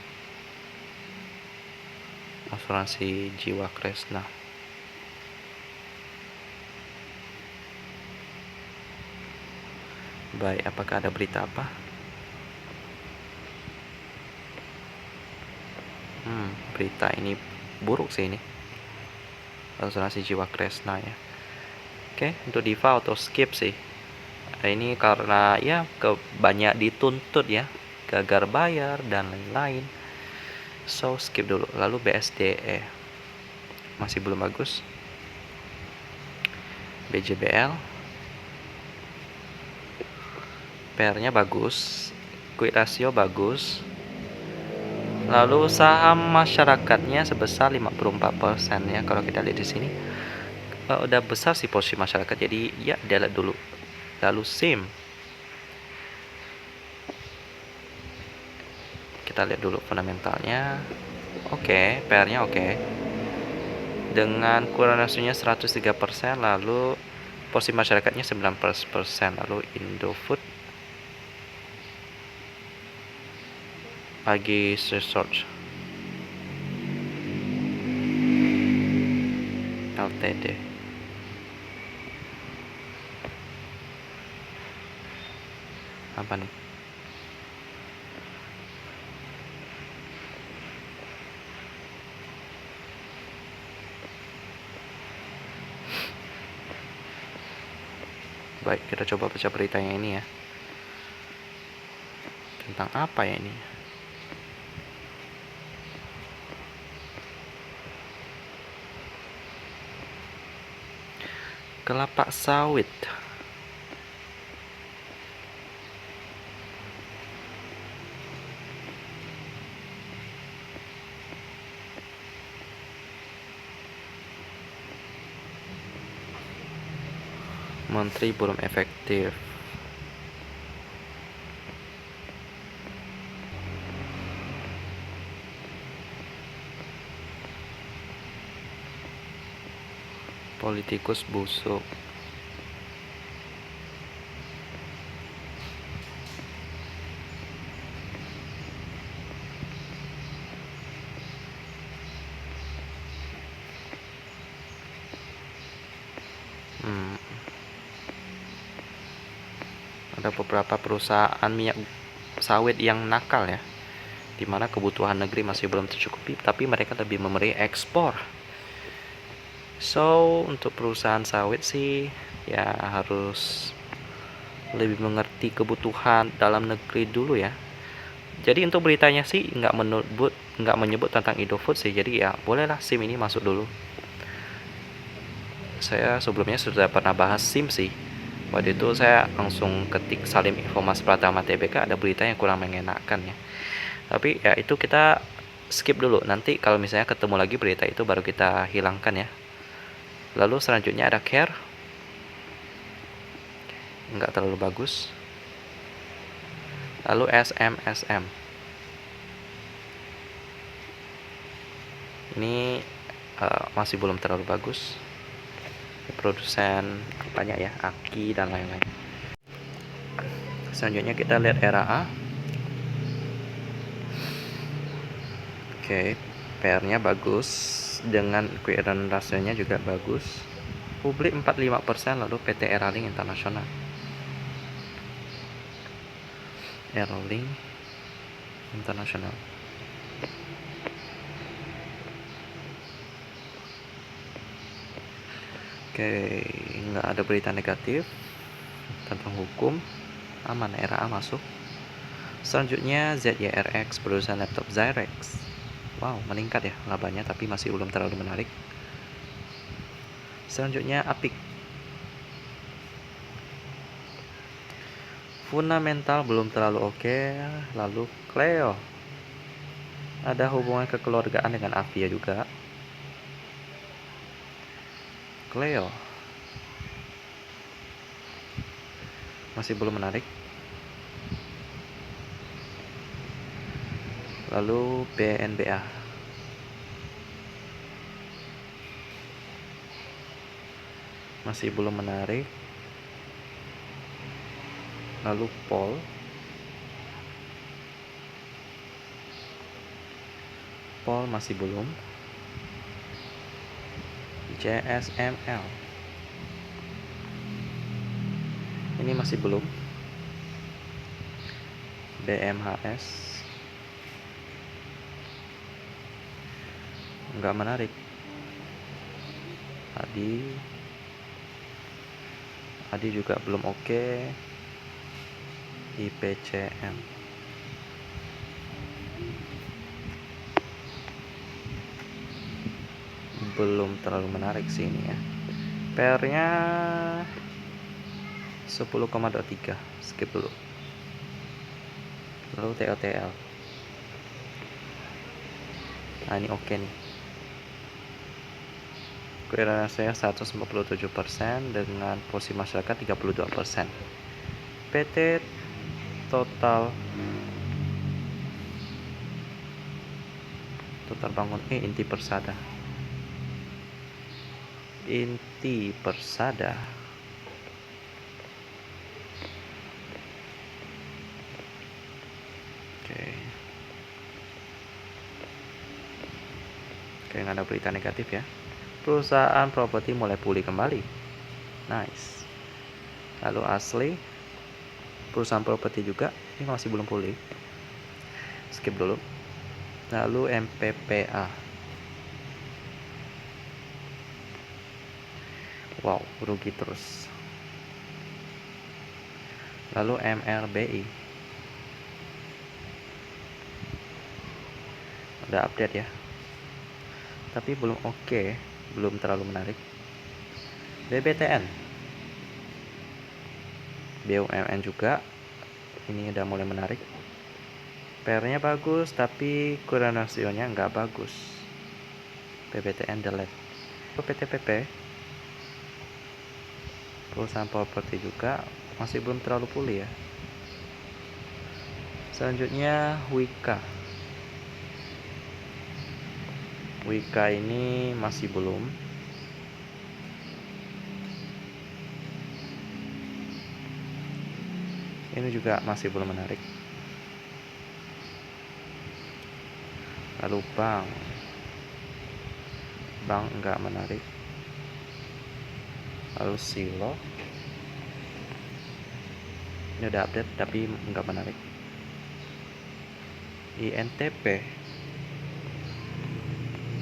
[SPEAKER 1] Jiwa Kresna. Baik, apakah ada berita apa? Berita ini buruk sih ini. Asuransi Jiwa Kresna ya. Oke, untuk Diva auto skip sih. Ini karena ya banyak dituntut ya, gagal bayar dan lain-lain. So skip dulu. Lalu BSDE masih belum bagus. BJBL PR-nya bagus, quick ratio bagus. Lalu saham masyarakatnya sebesar 54% ya, kalau kita lihat di sini. Udah besar sih posisi masyarakat, jadi ya dia lihat dulu. Lalu SIM, kita lihat dulu fundamentalnya. Oke, PR-nya oke. Dengan kurang rasionya 103%, lalu posisi masyarakatnya 19%. Lalu Indofood lagi search LTD. Apa nih? Baik, kita coba baca beritanya ini ya. Tentang apa ya ini? Kelapa sawit. Menteri belum efektif. Politikus busuk. Ada beberapa perusahaan minyak sawit yang nakal ya, dimana kebutuhan negeri masih belum tercukupi, tapi mereka lebih memberi ekspor. So untuk perusahaan sawit sih ya harus lebih mengerti kebutuhan dalam negeri dulu ya. Jadi untuk beritanya sih nggak menyebut tentang Indofood sih, jadi ya bolehlah SIM ini masuk dulu. Saya sebelumnya sudah pernah bahas SIM sih. Waktu itu saya langsung ketik Salim Informasi Pratama TBK, ada berita yang kurang mengenakan ya. Tapi ya itu kita skip dulu. Nanti kalau misalnya ketemu lagi berita itu baru kita hilangkan ya. Lalu selanjutnya ada Care. nggak terlalu bagus. Lalu SMSM ini masih belum terlalu bagus. Produsen banyak ya, Aki dan lain-lain. Selanjutnya kita lihat RAA. Oke, PR-nya bagus, dengan equivalent rasionya juga bagus. Publik 45%, lalu PT Eralink Internasional. Eralink Internasional. Oke, nggak ada berita negatif tentang hukum, aman. RAA masuk. Selanjutnya ZYRX, perusahaan laptop Zyrex. Wow, meningkat ya, nggak banyak tapi masih belum terlalu menarik. Selanjutnya Apik. Fundamental belum terlalu oke. Lalu Cleo, ada hubungan kekeluargaan dengan Avia juga. Cleo masih belum menarik. Lalu BNBA, masih belum menarik. Lalu Pol masih belum. JSML ini masih belum. BMHS nggak menarik. Adi juga belum oke. IPCM belum terlalu menarik sih ini ya. PR-nya 10,23, skip dulu. Lalu TOTL, nah ini oke nih. Kualitasnya 197% dengan posisi masyarakat 32%. PT Total Bangun Inti Persada. Oke, nggak ada berita negatif ya. Perusahaan properti mulai pulih kembali. Nice. Lalu Asli, perusahaan properti juga, ini masih belum pulih. Skip dulu. Lalu MPPA. Wow, rugi terus. Lalu MRBI. Udah update ya. Tapi belum oke, belum terlalu menarik. BBTN. BUMN juga. Ini udah mulai menarik. PR-nya bagus, tapi kurang rasionya nggak bagus. BBTN delete. PTPP, perusahaan properti juga masih belum terlalu pulih ya. Selanjutnya Wika. Ini masih belum. Ini juga masih belum menarik. Lalu bank enggak menarik. Lalu Silo, ini udah update tapi enggak menarik.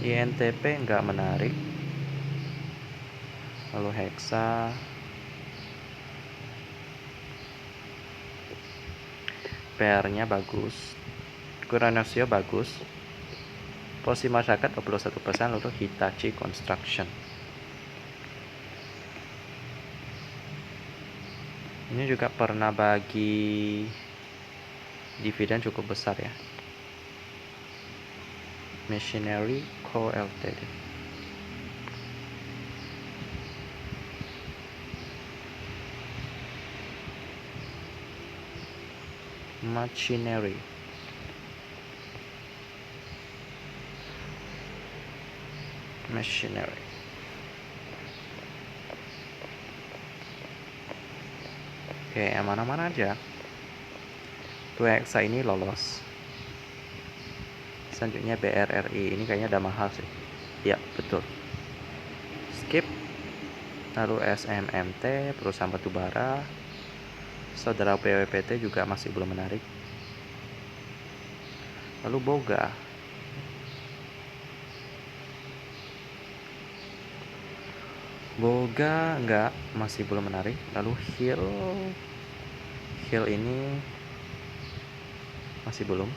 [SPEAKER 1] INTP enggak menarik. Lalu Hexa, PR-nya bagus, kurang rasio bagus, posisi masyarakat 21%. Lalu Hitachi Construction, ini juga pernah bagi dividen cukup besar ya. Machinery Co Ltd. Machinery. Oke, yang mana-mana aja. 2Hexa ini lolos. Selanjutnya BRRI, ini kayaknya udah mahal sih. Ya, betul. Skip. Lalu SMMT, perusahaan batubara. Saudara PWPT juga masih belum menarik. Lalu Boga. Enggak, masih belum menarik. Lalu Hill ini masih belum.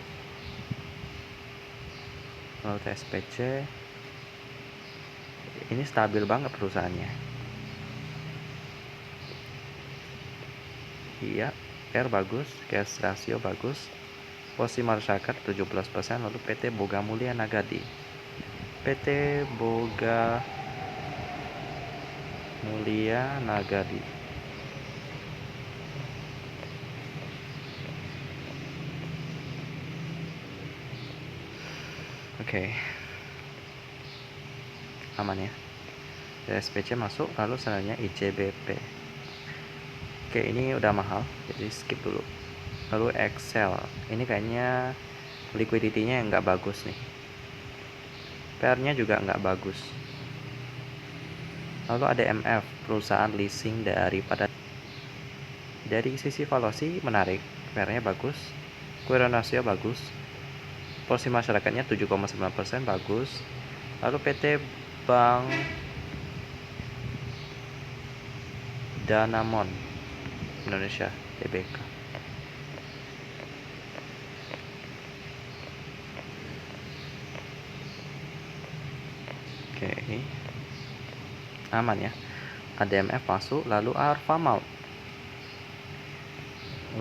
[SPEAKER 1] Lalu TSPC ini stabil banget perusahaannya. Iya, R bagus, cash ratio bagus, posisi masyarakat 17%. Lalu PT Boga Mulia Nagadi. PT Boga Mulia Nagadi. Oke. Aman ya. SPC masuk, lalu selanjutnya ICBP. Oke, ini udah mahal, jadi skip dulu. Lalu Excel, ini kayaknya liquidity-nya nggak bagus nih. PR-nya juga nggak bagus. Lalu ada MF, perusahaan leasing dari sisi valuasi menarik, PR-nya bagus, current ratio bagus, porsi masyarakatnya 7,9% bagus. Lalu PT Bank Danamon Indonesia Tbk. Oke, aman ya. ADMF masuk, lalu Alfamart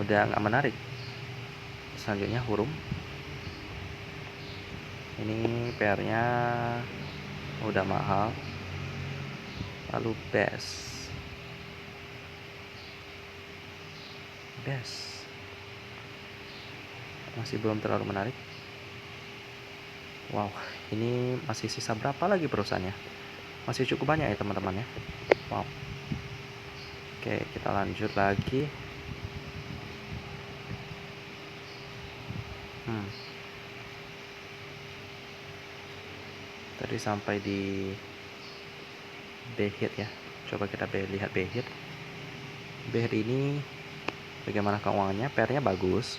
[SPEAKER 1] udah nggak menarik. Selanjutnya Hurum, ini PR-nya udah mahal. Lalu Best masih belum terlalu menarik. Wow, ini masih sisa berapa lagi perusahaannya? Masih cukup banyak ya teman-teman ya. Wow. Oke, kita lanjut lagi. Tadi sampai di BHIT ya. Coba kita lihat BHIT. BHIT ini bagaimana keuangannya? PR-nya bagus,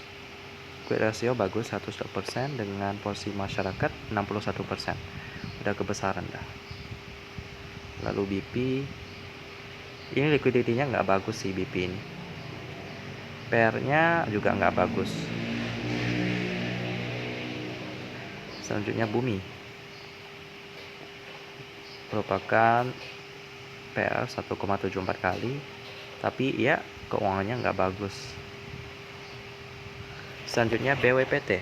[SPEAKER 1] quick ratio bagus 100% dengan porsi masyarakat 61%. Udah kebesaran dah. Lalu BP, ini liquidity-nya nggak bagus sih BP ini. PR-nya juga nggak bagus. Selanjutnya Bumi, merupakan PR 1,74 kali, tapi ya keuangannya nggak bagus. Selanjutnya BWPT,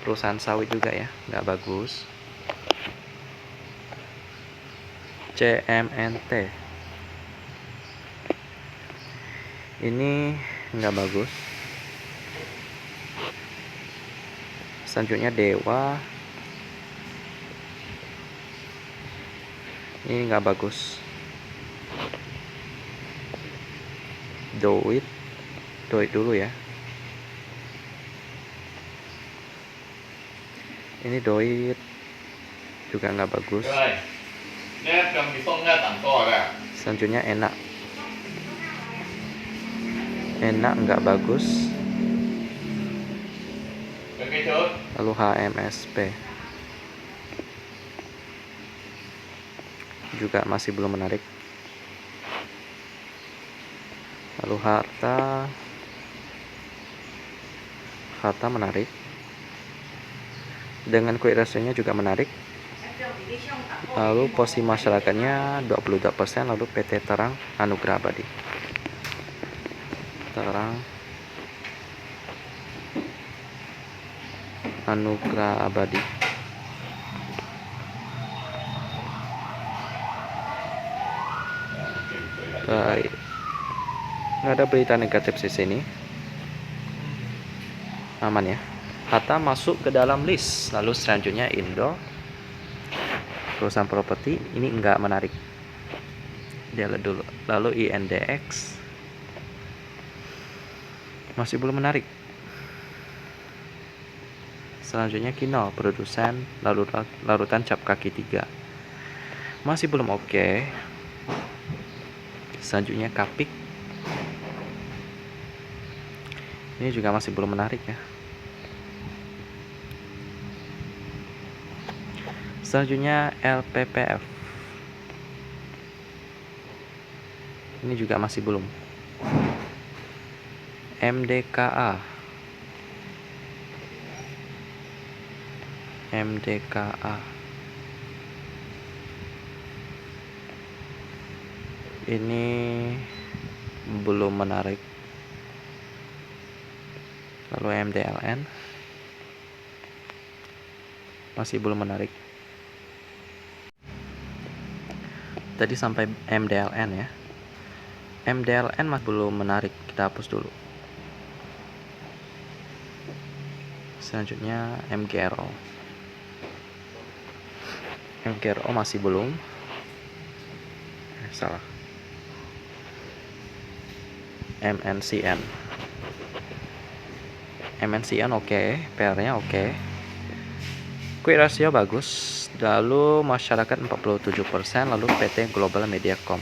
[SPEAKER 1] perusahaan sawit juga ya, nggak bagus. CMNT, ini nggak bagus. Selanjutnya Dewa, ini nggak bagus. Doit dulu ya. Ini Doit juga nggak bagus. Selanjutnya Enak nggak bagus. Lalu HMSP juga masih belum menarik. Lalu Harta menarik dengan quick ratio-nya juga menarik. Lalu posisi masyarakatnya 22%. Lalu PT Terang Anugrah Abadi, Baik, nggak ada berita negatif di sini. Aman ya. Hatta masuk ke dalam list. Lalu selanjutnya Indo, perusahaan properti ini enggak menarik. Dia dulu. Lalu INDX masih belum menarik. Selanjutnya Kino, produsen larutan cap kaki 3 masih belum oke. Selanjutnya Kapik, ini juga masih belum menarik ya. Selanjutnya LPPF, ini juga masih belum. MDKA, ini belum menarik. Lalu MDLN masih belum menarik. Tadi sampai MDLN ya. MDLN masih belum menarik, kita hapus dulu. Selanjutnya MGRO masih belum. Salah. MNCN oke, PR-nya oke. Quick ratio bagus. Lalu masyarakat 47%. Lalu PT Global Mediacom.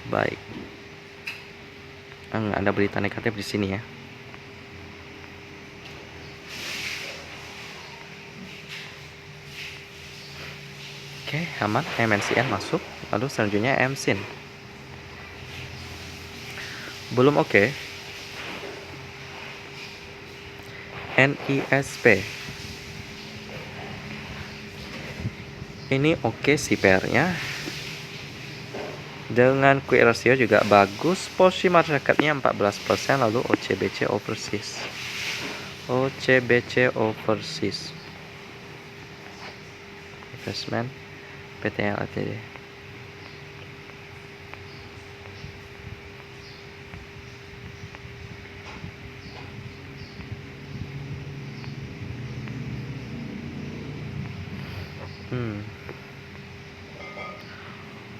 [SPEAKER 1] Baik. Ada berita negatif di sini ya. Oke, aman. MNCN masuk. Lalu selanjutnya MSIN belum oke. NISP ini oke sih PR-nya. Dengan quick ratio juga bagus. Porsi masyarakatnya 14%. Lalu OCBC Overseas Investment PT Ltd.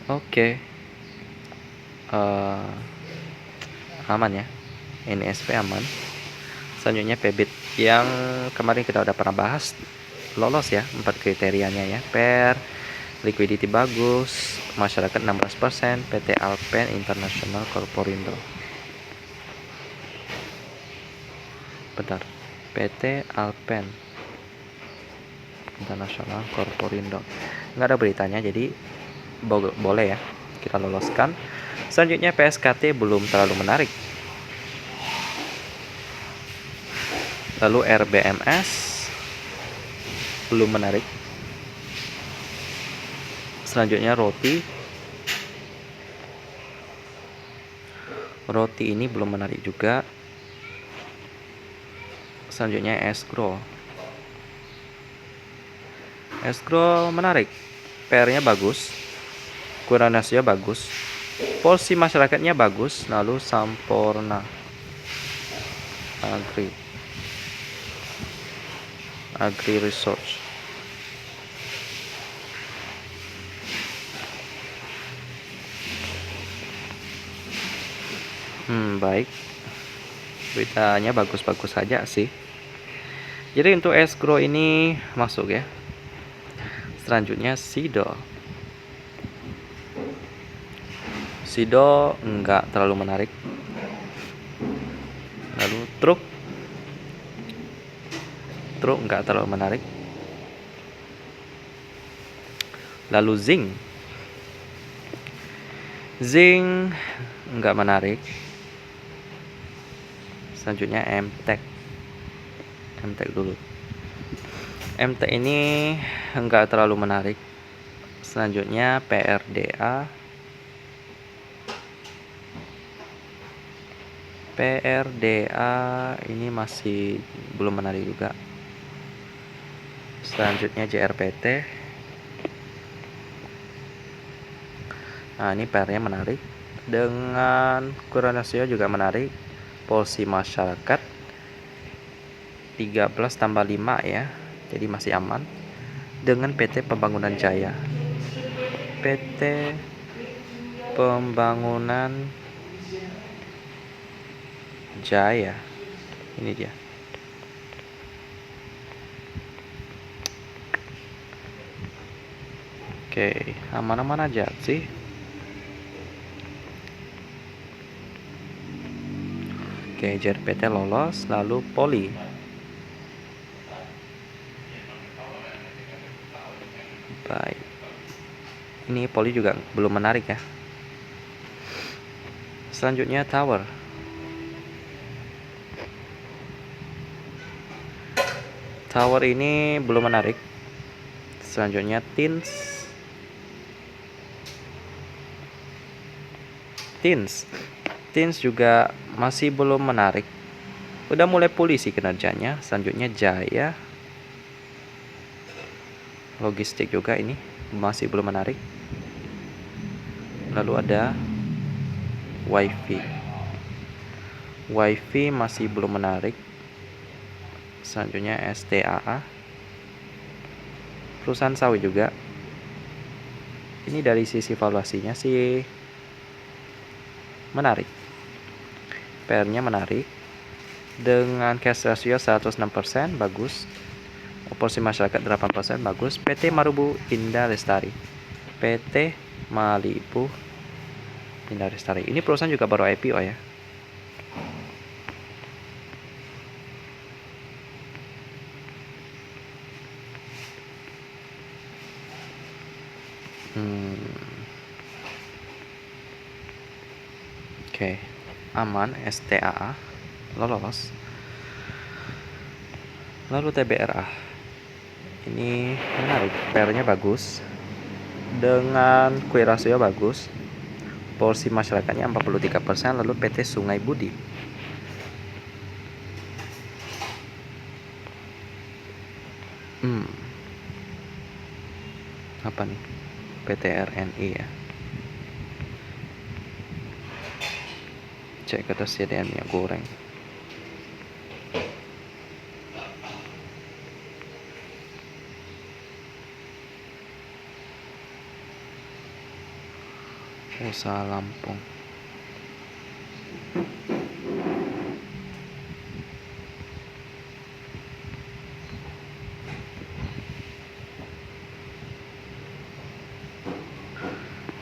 [SPEAKER 1] Oke. Aman ya. NISP aman. Selanjutnya PBIT yang kemarin kita udah pernah bahas, lolos ya 4 kriterianya ya. Per liquidity bagus, masyarakat 16%, PT Alpen International Corporindo. Bentar. PT Alpen International Corporindo. Nggak ada beritanya, jadi boleh ya kita loloskan. Selanjutnya PSKT belum terlalu menarik. Lalu RBMS belum menarik. Selanjutnya Roti ini belum menarik juga. Selanjutnya Escrow menarik. PR-nya bagus, kurang rasio bagus, porsi masyarakatnya bagus. Lalu Samporna Agri Research baik, beritanya bagus-bagus saja sih. Jadi untuk escrow ini masuk ya. Selanjutnya Sido enggak terlalu menarik. Lalu truk enggak terlalu menarik. Lalu Zinc enggak menarik. Selanjutnya MTEK dulu. MTEK ini enggak terlalu menarik. Selanjutnya PRDA ini masih belum menarik juga. Selanjutnya JRPT. Nah, ini PR-nya menarik. Dengan Kuranasio juga menarik. Polisi masyarakat 13 tambah 5 ya. Jadi masih aman. Dengan PT Pembangunan Jaya. PT Pembangunan Jaya. Ini dia. Oke, aman-aman aja sih. Oke, JRPT lolos, lalu Poli. Baik. Ini Poli juga belum menarik ya. Selanjutnya Tower. Tower ini belum menarik. Selanjutnya Tins. Tins juga masih belum menarik. Udah mulai pulih sih kinerjanya. Selanjutnya Jaya. Logistik juga ini masih belum menarik. Lalu ada Wifi masih belum menarik. Selanjutnya STAA. Perusahaan sawit juga. Ini dari sisi valuasinya sih menarik. PR-nya menarik. Dengan cash ratio 106% bagus. Porsi masyarakat 8% bagus. PT Marubu Indah Lestari. PT Malibu Indah Lestari. Ini perusahaan juga baru IPO ya. Oke, aman. STAA lolos. Lalu TBRA. Ini menarik, PR-nya bagus. Dengan kue rasio bagus. Porsi masyarakatnya 43%. Lalu PT Sungai Budi. Apa nih? PT RNI ya. Cek ketersediaan minyak goreng. Usaha Lampung.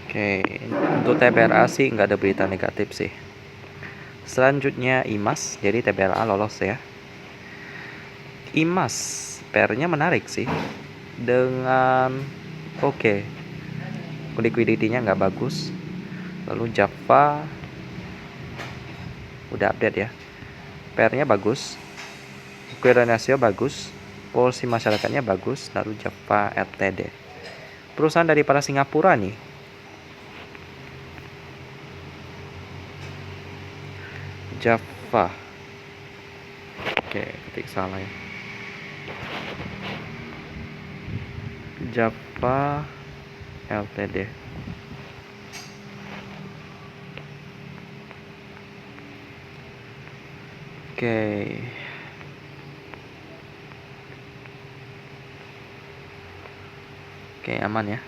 [SPEAKER 1] Oke, untuk TBRA sih nggak ada berita negatif sih. Selanjutnya IMAS, jadi TBRA lolos ya. IMAS, PR-nya menarik sih. Dengan liquidity-nya nggak bagus. Lalu Java udah update ya. PR-nya bagus. Kuranasio bagus. Porsi masyarakatnya bagus. Lalu Java Ltd. Perusahaan daripada Singapura nih. Java. Oke, ketik salah ya. Java Ltd. Oke, aman ya.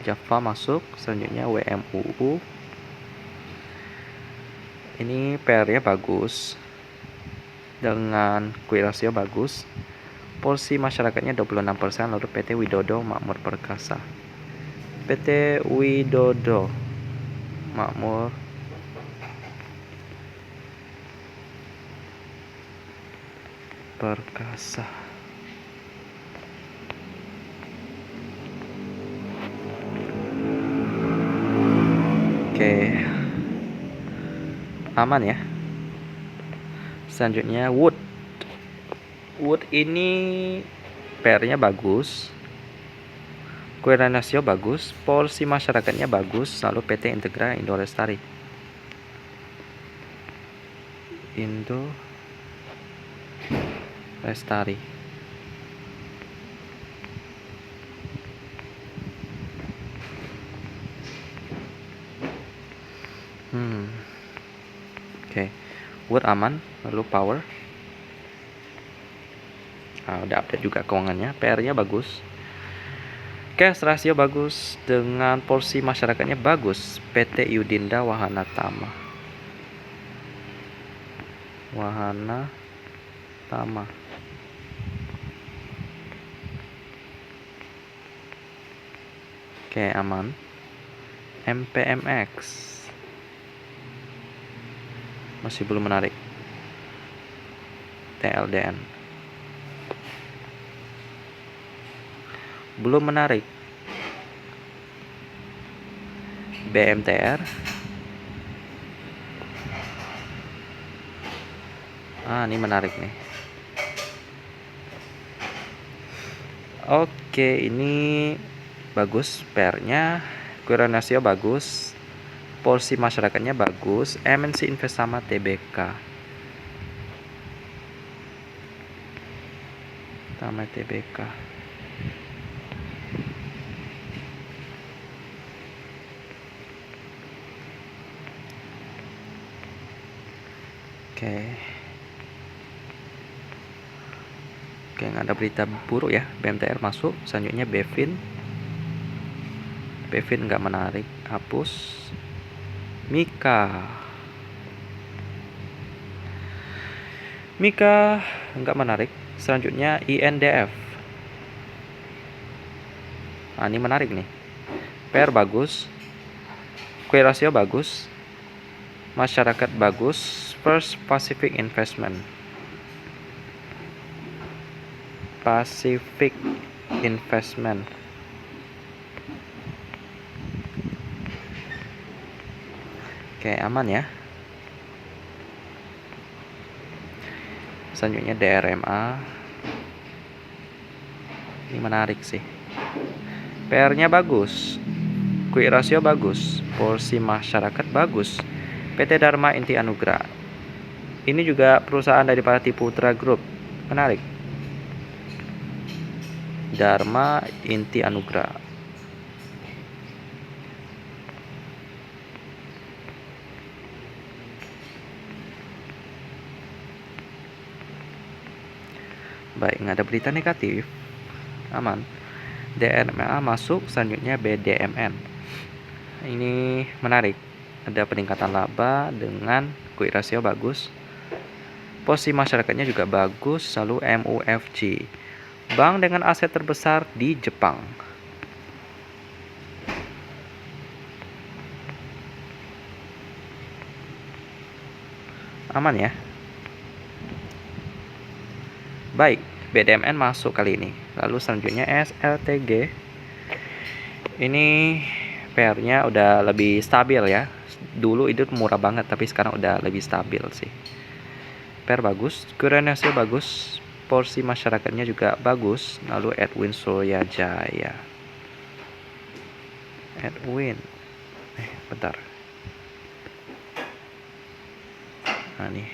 [SPEAKER 1] Java masuk. Selanjutnya WMUU. Ini PR-nya bagus. Dengan kue rasio bagus. Porsi masyarakatnya 26%. Lalu PT Widodo Makmur Perkasa. PT Widodo Makmur Perkasa. Oke, aman ya. Selanjutnya Wood ini PR-nya bagus. Kue rasio bagus, porsi masyarakatnya bagus. Lalu PT Integra Indo Lestari. Word aman, lalu power. Udah update juga keuangannya, PR-nya bagus. Cash rasio bagus, dengan porsi masyarakatnya bagus. PT Yudinda Wahana Tama. Oke, aman. MPMX masih belum menarik. TLDN belum menarik. BMTR ini menarik nih. Oke, ini bagus, PR-nya, current ratio bagus, porsi masyarakatnya bagus, MNC Invest sama TBK. Oke, nggak ada berita buruk ya. BMTR masuk, selanjutnya Bevin nggak menarik, hapus. Mika nggak menarik. Selanjutnya INDF. Ini menarik nih. PR bagus, Q ratio bagus, masyarakat bagus. First Pacific Investment. Oke, aman ya. Selanjutnya DRMA. Ini menarik sih. PR-nya bagus, Q ratio bagus, porsi masyarakat bagus. PT Dharma Inti Anugrah. Ini juga perusahaan dari Parati Putra Group. Menarik. Dharma Inti Anugrah. Baik, nggak ada berita negatif. Aman. DRMA masuk, selanjutnya BDMN. Ini menarik. Ada peningkatan laba dengan Q ratio bagus. Posisi masyarakatnya juga bagus. Lalu MUFG, bank dengan aset terbesar di Jepang. Aman ya. Baik, BDMN masuk kali ini. Lalu selanjutnya SLTG. Ini PR-nya udah lebih stabil ya. Dulu itu murah banget, tapi sekarang udah lebih stabil sih. PR bagus, current ratio bagus, porsi masyarakatnya juga bagus. Lalu Edwin Suryajaya. Bentar. Nih.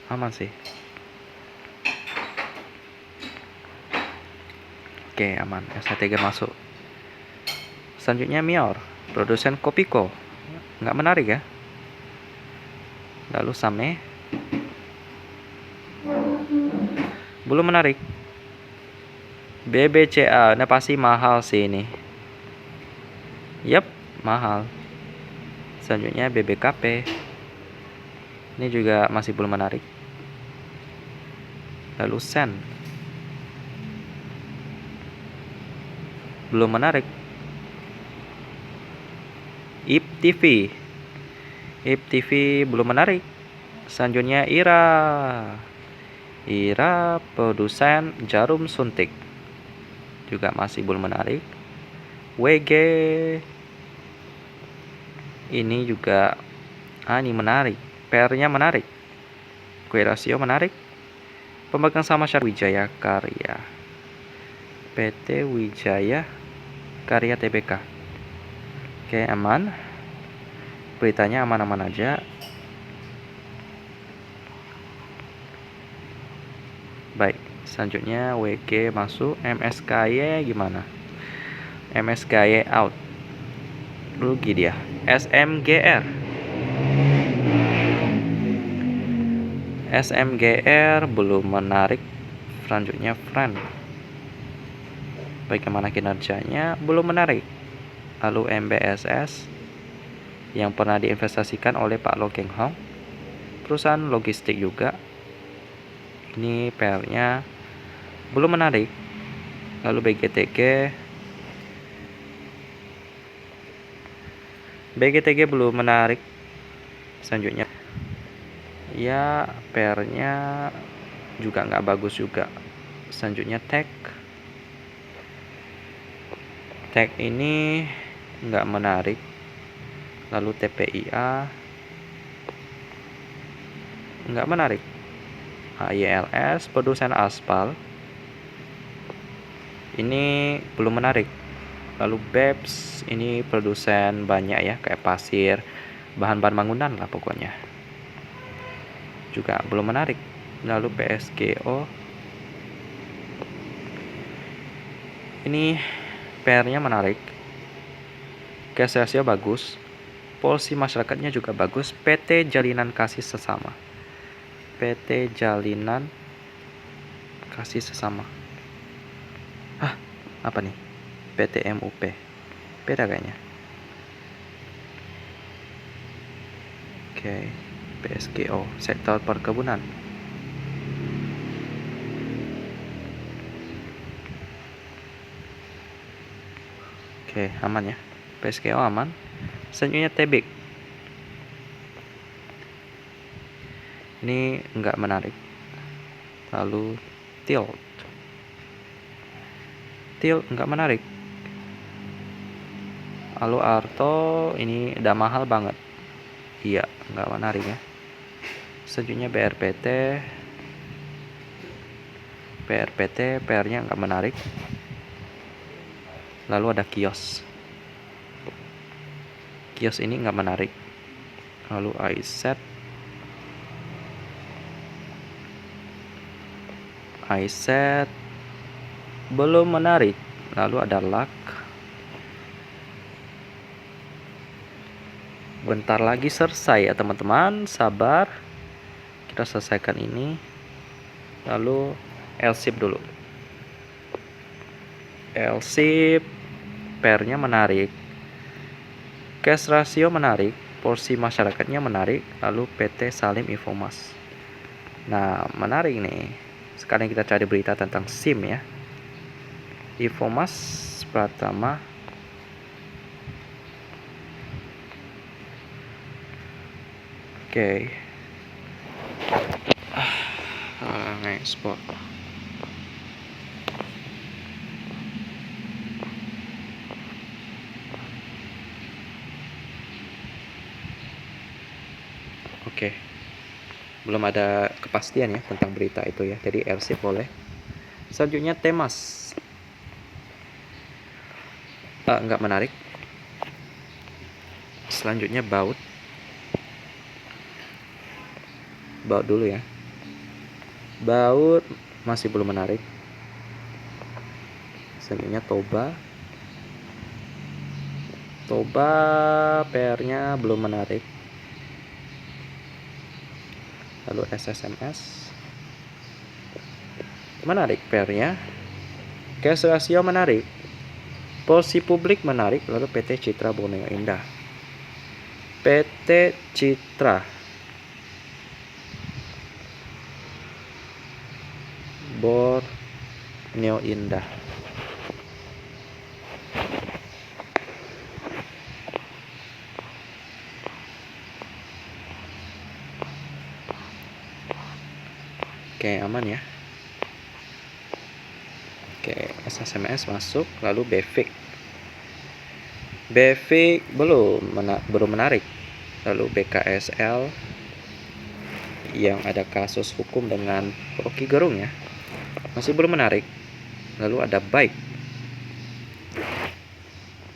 [SPEAKER 1] Aman sih. Oke, aman. ST3 masuk. Selanjutnya Mior, produsen Kopiko. Nggak menarik ya. Lalu Same. Belum menarik. BBCA, ini pasti mahal sih ini. Yap, mahal. Selanjutnya BBKP. Ini juga masih belum menarik. Lalu Sen. Belum menarik. IPTV belum menarik. Selanjutnya IRA produsen jarum suntik, juga masih belum menarik. WG ini juga ini menarik. PR-nya menarik, Q ratio menarik. Pemegang saham masyarakat Wijaya Karya, PT Wijaya Karya Tbk. Oke, aman. Beritanya aman-aman aja. Baik, selanjutnya WG masuk. MSKY gimana? MSKY out, rugi dia. SMGR SMGR belum menarik. Selanjutnya Friend, bagaimana kinerjanya? Belum menarik. Lalu MBSS yang pernah diinvestasikan oleh Pak Lo Keng Hong, perusahaan logistik juga. Ini PR-nya belum menarik. Lalu BGTG belum menarik. Selanjutnya ya PR-nya juga nggak bagus juga. Selanjutnya Tech ini nggak menarik. Lalu TPIA nggak menarik. YLS produsen aspal ini belum menarik. Lalu BEPS ini produsen banyak ya, kayak pasir, bahan-bahan bangunan lah pokoknya, juga belum menarik. Lalu PSGO ini PR-nya menarik, cash ratio bagus, policy masyarakatnya juga bagus. PT Jalinan Kasih Sesama, apa nih? PT MUP, beda kayaknya. Oke, PSGO sektor perkebunan. Oke, aman ya, PSGO aman. Selanjutnya Tebik, ini enggak menarik. Lalu Tilt enggak menarik. Lalu Arto ini udah mahal banget, iya enggak menarik ya. Selanjutnya BRPT PR-nya enggak menarik. Lalu ada Kios ini enggak menarik. Lalu iSet belum menarik. Lalu ada LAK, bentar lagi selesai ya teman-teman, sabar, kita selesaikan ini. Lalu LSIP dulu. LSIP PR-nya menarik, cash ratio menarik, porsi masyarakatnya menarik. Lalu PT Salim Infomas, nah menarik nih. Sekarang kita cari berita tentang SIM ya. Infomas Pratama, oke. Ngekspor. Oke. Belum ada kepastian ya tentang berita itu ya. Jadi LC boleh. Selanjutnya Temas. Enggak menarik. Selanjutnya Baut dulu ya. Baut masih belum menarik. Selanjutnya Toba PR-nya belum menarik. Lalu SSMS menarik PR-nya, cash ratio menarik, porsi publik menarik. Lalu PT Citra Borneo Indah, PT Citra Borneo Indah. Oke, aman ya. Oke, SSMS masuk. Lalu BEFIK belum menarik. Lalu BKSL yang ada kasus hukum dengan Rocky Gerung ya, masih belum menarik. Lalu ada Bike,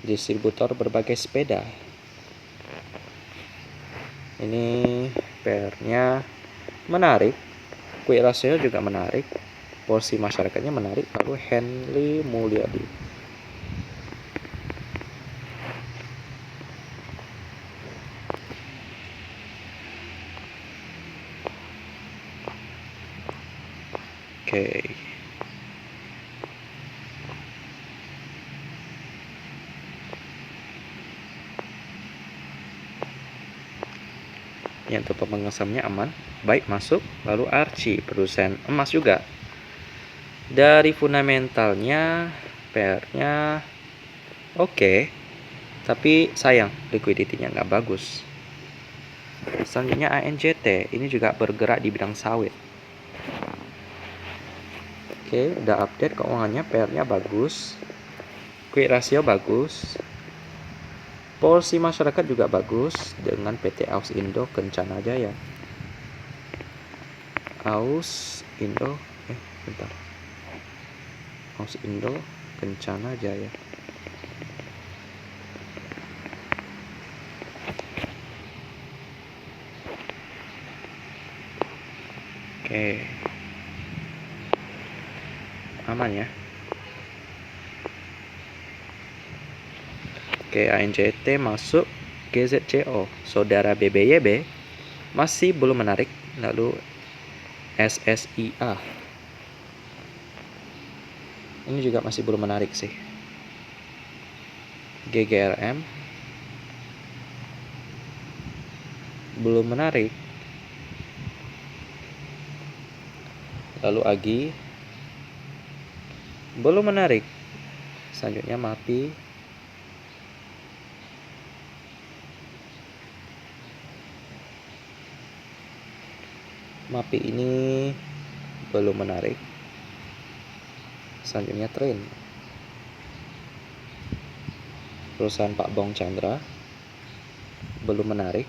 [SPEAKER 1] distributor berbagai sepeda. Ini PR-nya menarik, quick ratio juga menarik, porsi masyarakatnya menarik. Lalu Henry Mulyadi, Oke. Yang untuk pengesamnya aman. Baik, masuk. Lalu Archie, produsen emas juga. Dari fundamentalnya, PR-nya oke. Tapi sayang, liquidity-nya nggak bagus. Selanjutnya ANJT, ini juga bergerak di bidang sawit. Oke, udah update keuangannya, PR-nya bagus. Quick ratio bagus. Porsi masyarakat juga bagus dengan PT Aus Indo Kencana Jaya. Aus Indo, bentar. Aus Indo Kencana Jaya. Oke. Aman ya. Oke, ANJT masuk. GZCO, saudara BBYB masih belum menarik. Lalu SSIA, ini juga masih belum menarik sih. GGRM belum menarik. Lalu AGI belum menarik. Selanjutnya MAPI ini belum menarik. Selanjutnya Train, perusahaan Pak Bong Chandra, belum menarik.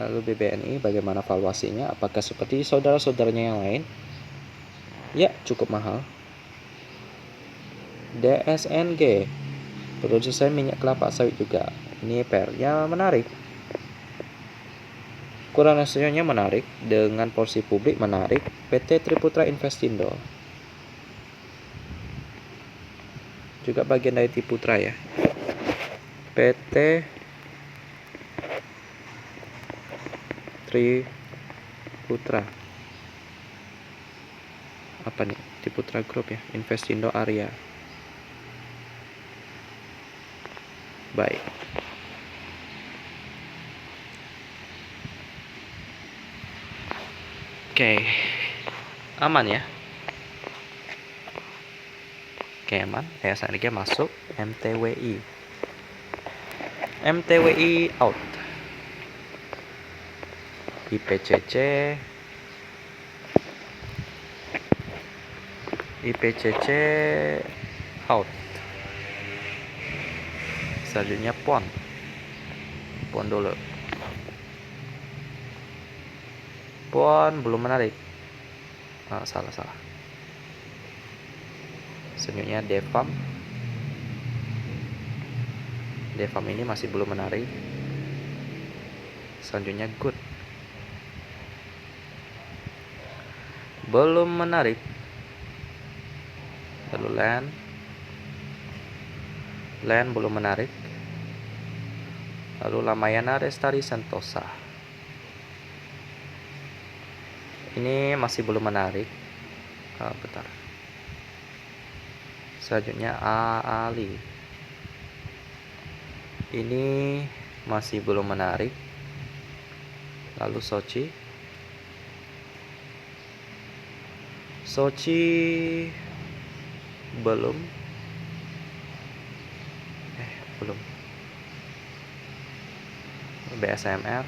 [SPEAKER 1] Lalu BBNI, bagaimana valuasinya? Apakah seperti saudara-saudaranya yang lain? Ya, cukup mahal. DSNG, produsen minyak kelapa sawit juga. Ini PR-nya menarik. Ukuran hasilnya menarik, dengan porsi publik menarik. PT Triputra Investindo juga bagian dari Triputra ya. PT Triputra, apa nih? Triputra Group ya, Investindo Area. Baik. Oke. Aman ya. Oke, aman. Selanjutnya masuk MTWI. MTWI out. IPCC out. Selanjutnya PON dulu. PON belum menarik. Salah. Selanjutnya Devam ini masih belum menarik. Selanjutnya Good belum menarik. Lalu Land belum menarik. Lalu Lamayana Lestari Sentosa, ini masih belum menarik. Bentar. Selanjutnya Ali, ini masih belum menarik. Lalu Sochi belum. BSMR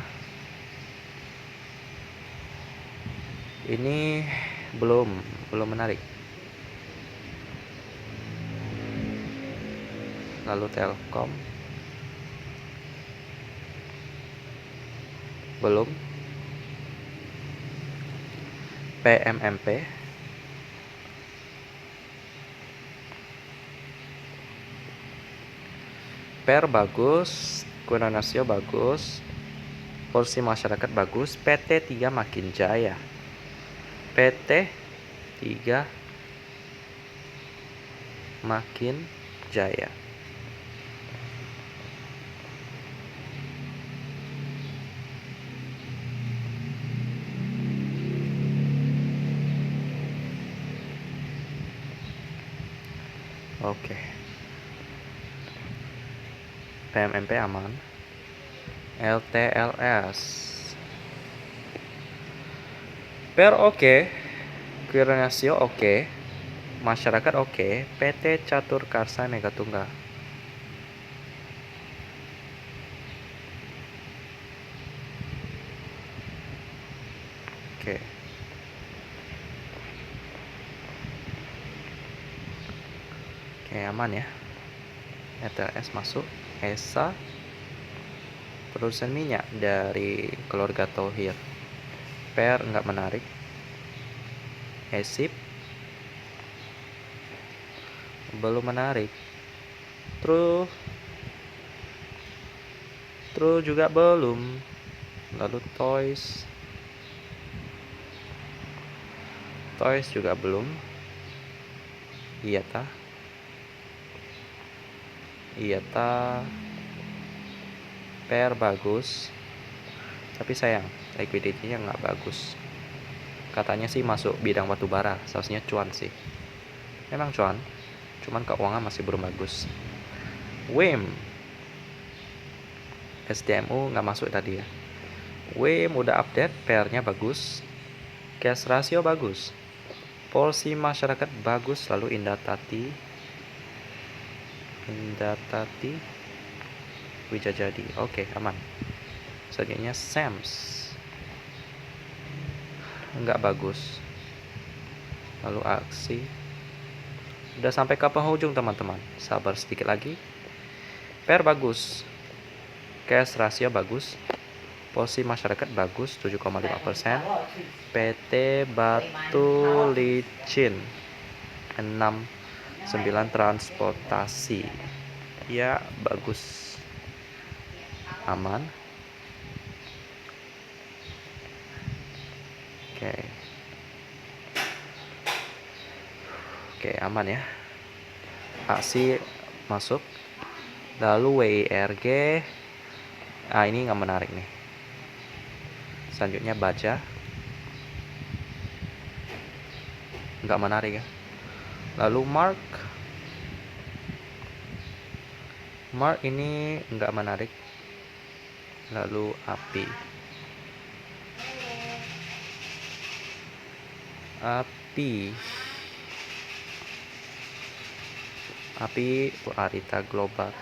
[SPEAKER 1] ini belum menarik. Lalu Telkom belum. PMMP PR bagus, Kuala Nasio bagus, porsi masyarakat bagus. PT 3 Makin Jaya, PT 3 Makin Jaya. Oke. PMMP aman. LTLS. Per oke. Kuirnasio oke. Masyarakat oke. PT Catur Karsa Mega Tunggal. Oke. Oke, aman ya. LTLS masuk. ESA produsen minyak dari keluarga Thohir. Per nggak menarik. ESIP belum menarik. True juga belum. Lalu Toys juga belum. Iya ta. Per bagus, tapi sayang liquidity-nya nggak bagus. Katanya sih masuk bidang batu bara, seharusnya cuan sih. Memang cuan, cuman keuangan masih belum bagus. WIM SDMU nggak masuk tadi ya. WIM udah update, PR-nya bagus, cash ratio bagus, porsi masyarakat bagus. Lalu Indotati Wijajadi, oke, aman. Selanjutnya Sams nggak bagus. Lalu aksi udah sampai ke penghujung teman-teman, sabar sedikit lagi. Per bagus, cash ratio bagus, porsi masyarakat bagus 7,5%. PT Batu Licin 69 transportasi ya bagus, aman. Oke, aman ya. Aksi masuk. Lalu WIRG, ini nggak menarik nih. Selanjutnya Baja, nggak menarik ya. Lalu Mark ini nggak menarik. Lalu Api Arita Global.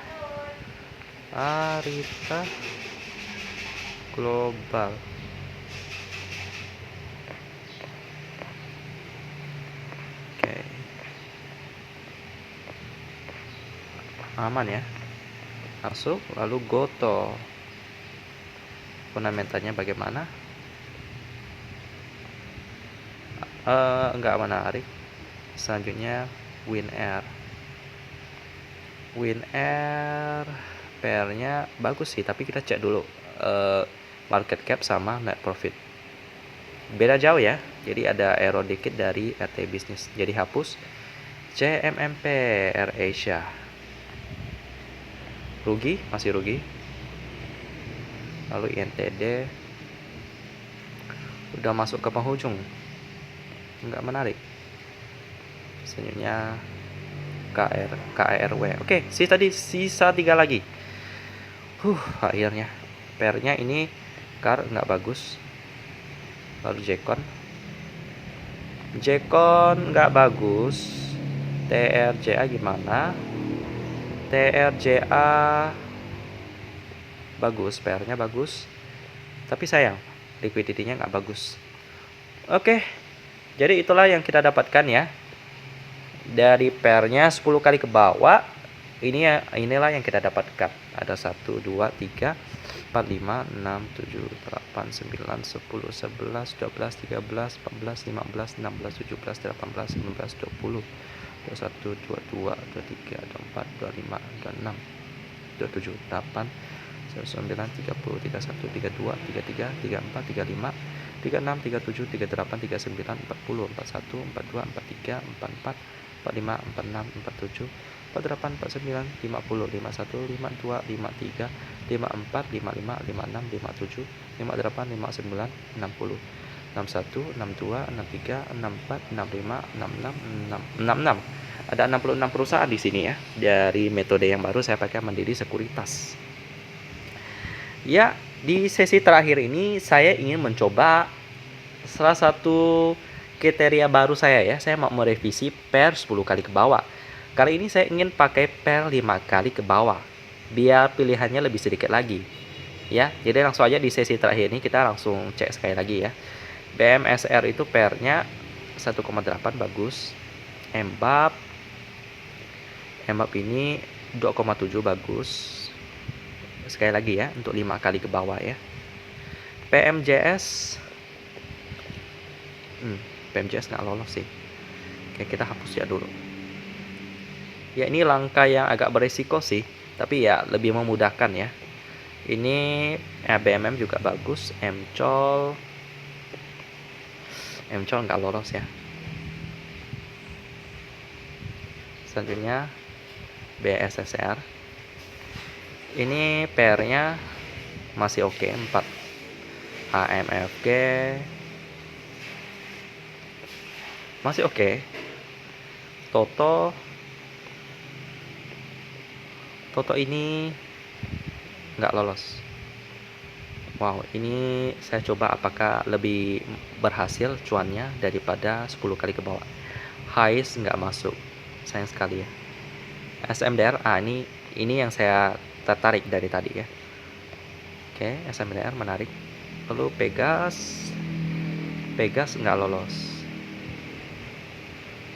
[SPEAKER 1] Oke. Aman ya. Masuk. Lalu Goto, fundamentalnya bagaimana? Enggak menarik. Selanjutnya WinAir, PR-nya bagus sih, tapi kita cek dulu market cap sama net profit, beda jauh ya. Jadi ada error dikit dari RT Business, jadi hapus. CMMP AirAsia masih rugi. Lalu INTD udah masuk ke penghujung, nggak menarik. Selanjutnya KRW. Oke, sisa 3 lagi. Akhirnya PR-nya ini nggak bagus. Lalu Jekon nggak bagus. TRJA gimana? TRJA bagus, PR-nya bagus, tapi sayang liquidity-nya nggak bagus. Oke, jadi itulah yang kita dapatkan ya. Dari PR-nya 10 kali ke bawah, inilah yang kita dapatkan. Ada 1, 2, 3, 4, 5, 6, 7, 8, 9, 10, 11, 12, 13, 14, 15, 16, 17, 18, 19, 20, 21, 22, 23, 24, 25, 26, 27, 8, 9, 30, 31, 32, 33, 34, 35, 36, 37, 38, 39, 40, 41, 42, 43, 44, 45, 46, 47, 48, 49, 50, 51, 52, 53, 54, 55, 56, 57, 58, 59, 60, 61, 62, 63, 64, 65, 66, 66, Ada 66 perusahaan di sini ya. Dari metode yang baru saya pakai Mandiri Sekuritas. Ya, di sesi terakhir ini saya ingin mencoba salah satu kriteria baru saya ya. Saya mau merevisi per 10 kali ke bawah. Kali ini saya ingin pakai per 5 kali ke bawah, biar pilihannya lebih sedikit lagi. Ya, jadi langsung aja di sesi terakhir ini kita langsung cek sekali lagi ya. BMSR itu pernya 1,8 bagus. MBAP ini 2,7 bagus. Sekali lagi ya, untuk 5 kali ke bawah ya. PMJS PMJS nggak lolos sih. Oke, kita hapus ya dulu. Ya, ini langkah yang agak beresiko sih, tapi ya lebih memudahkan ya. Ini BMM juga bagus. MCOL nggak lolos ya. Selanjutnya BSSR. Ini PR-nya masih oke, 4. AMFG masih oke. Toto ini nggak lolos. Wow, ini saya coba apakah lebih berhasil cuannya daripada 10 kali ke bawah. Highs nggak masuk, sayang sekali ya. SMDR, ini yang saya tertarik dari tadi ya. Oke, SMDR menarik. Lalu Pegas nggak lolos.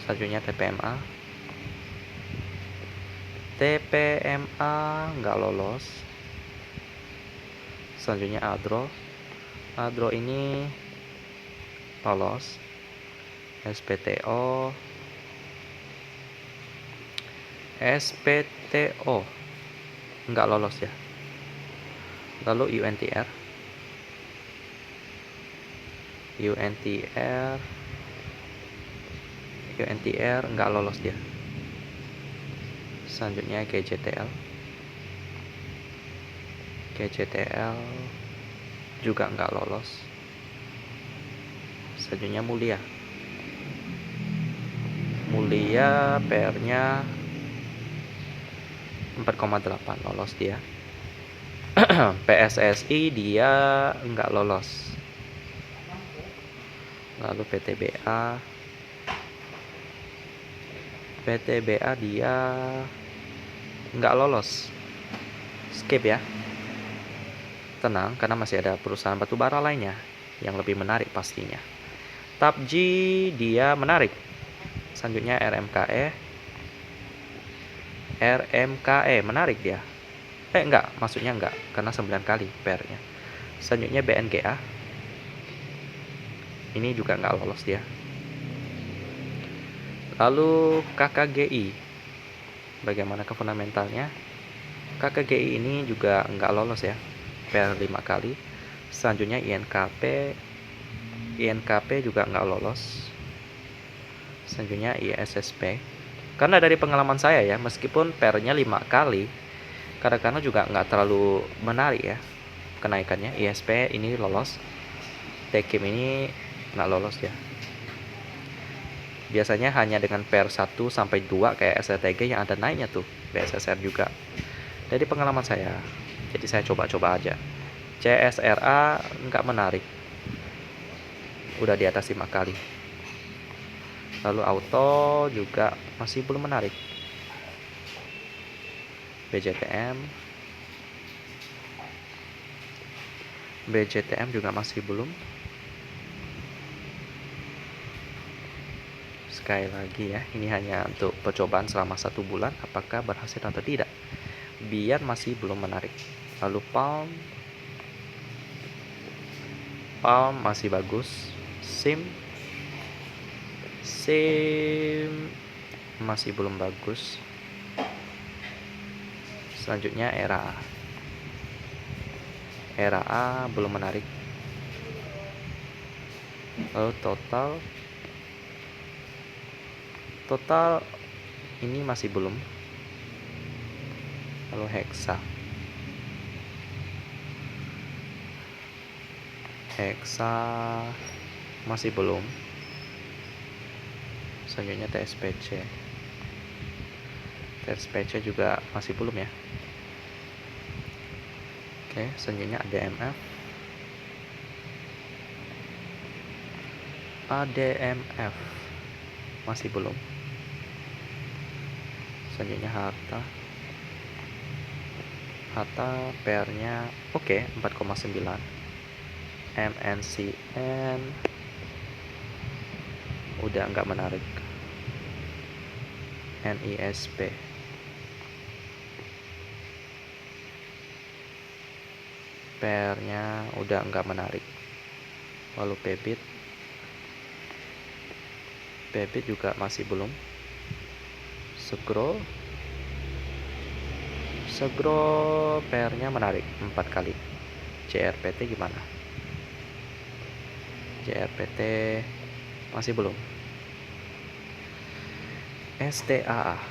[SPEAKER 1] Selanjutnya TPMA nggak lolos. Selanjutnya Adro ini lolos. SPTO nggak lolos ya. Lalu UNTR nggak lolos dia. Selanjutnya GJTL juga nggak lolos. Selanjutnya Mulia PR-nya 4,8 lolos dia. PSSI dia nggak lolos. Lalu PTBA dia nggak lolos. Skip ya. Tenang, karena masih ada perusahaan batubara lainnya yang lebih menarik pastinya. TAPG dia menarik. Selanjutnya RMKE menarik dia. Maksudnya enggak, karena 9 kali PR-nya. Selanjutnya BNGA ini juga nggak lolos dia. Lalu KKGI, bagaimana ke fundamentalnya? KKGI ini juga nggak lolos ya, PR 5 kali. Selanjutnya INKP juga nggak lolos. Selanjutnya ISSP, karena dari pengalaman saya ya, meskipun PR-nya 5 kali, kadang-kadang juga nggak terlalu menarik ya kenaikannya. ISP ini lolos. Tekim ini nggak lolos ya. Biasanya hanya dengan PR 1 sampai 2 kayak STTG yang ada naiknya tuh. BSSR juga. Dari pengalaman saya, jadi saya coba-coba aja. CSRA nggak menarik, udah di atas 5 kali. Lalu Auto juga masih belum menarik. BJTM juga masih belum. Sekali lagi ya, ini hanya untuk percobaan selama 1 bulan, apakah berhasil atau tidak, biar masih belum menarik. Lalu Palm masih bagus. SIM masih belum bagus. Selanjutnya ERA belum menarik. Lalu total ini masih belum. Lalu Hexa masih belum. Selanjutnya TSPC TSPC juga masih belum ya. Oke, selanjutnya ADMF. ADMF masih belum. Selanjutnya Harta pairnya oke, 4,9. MNCN udah nggak menarik. NISP pairnya udah nggak menarik. Lalu Bebit juga masih belum. Segro pairnya menarik 4 kali. JRPT gimana? JRPT masih belum. STAA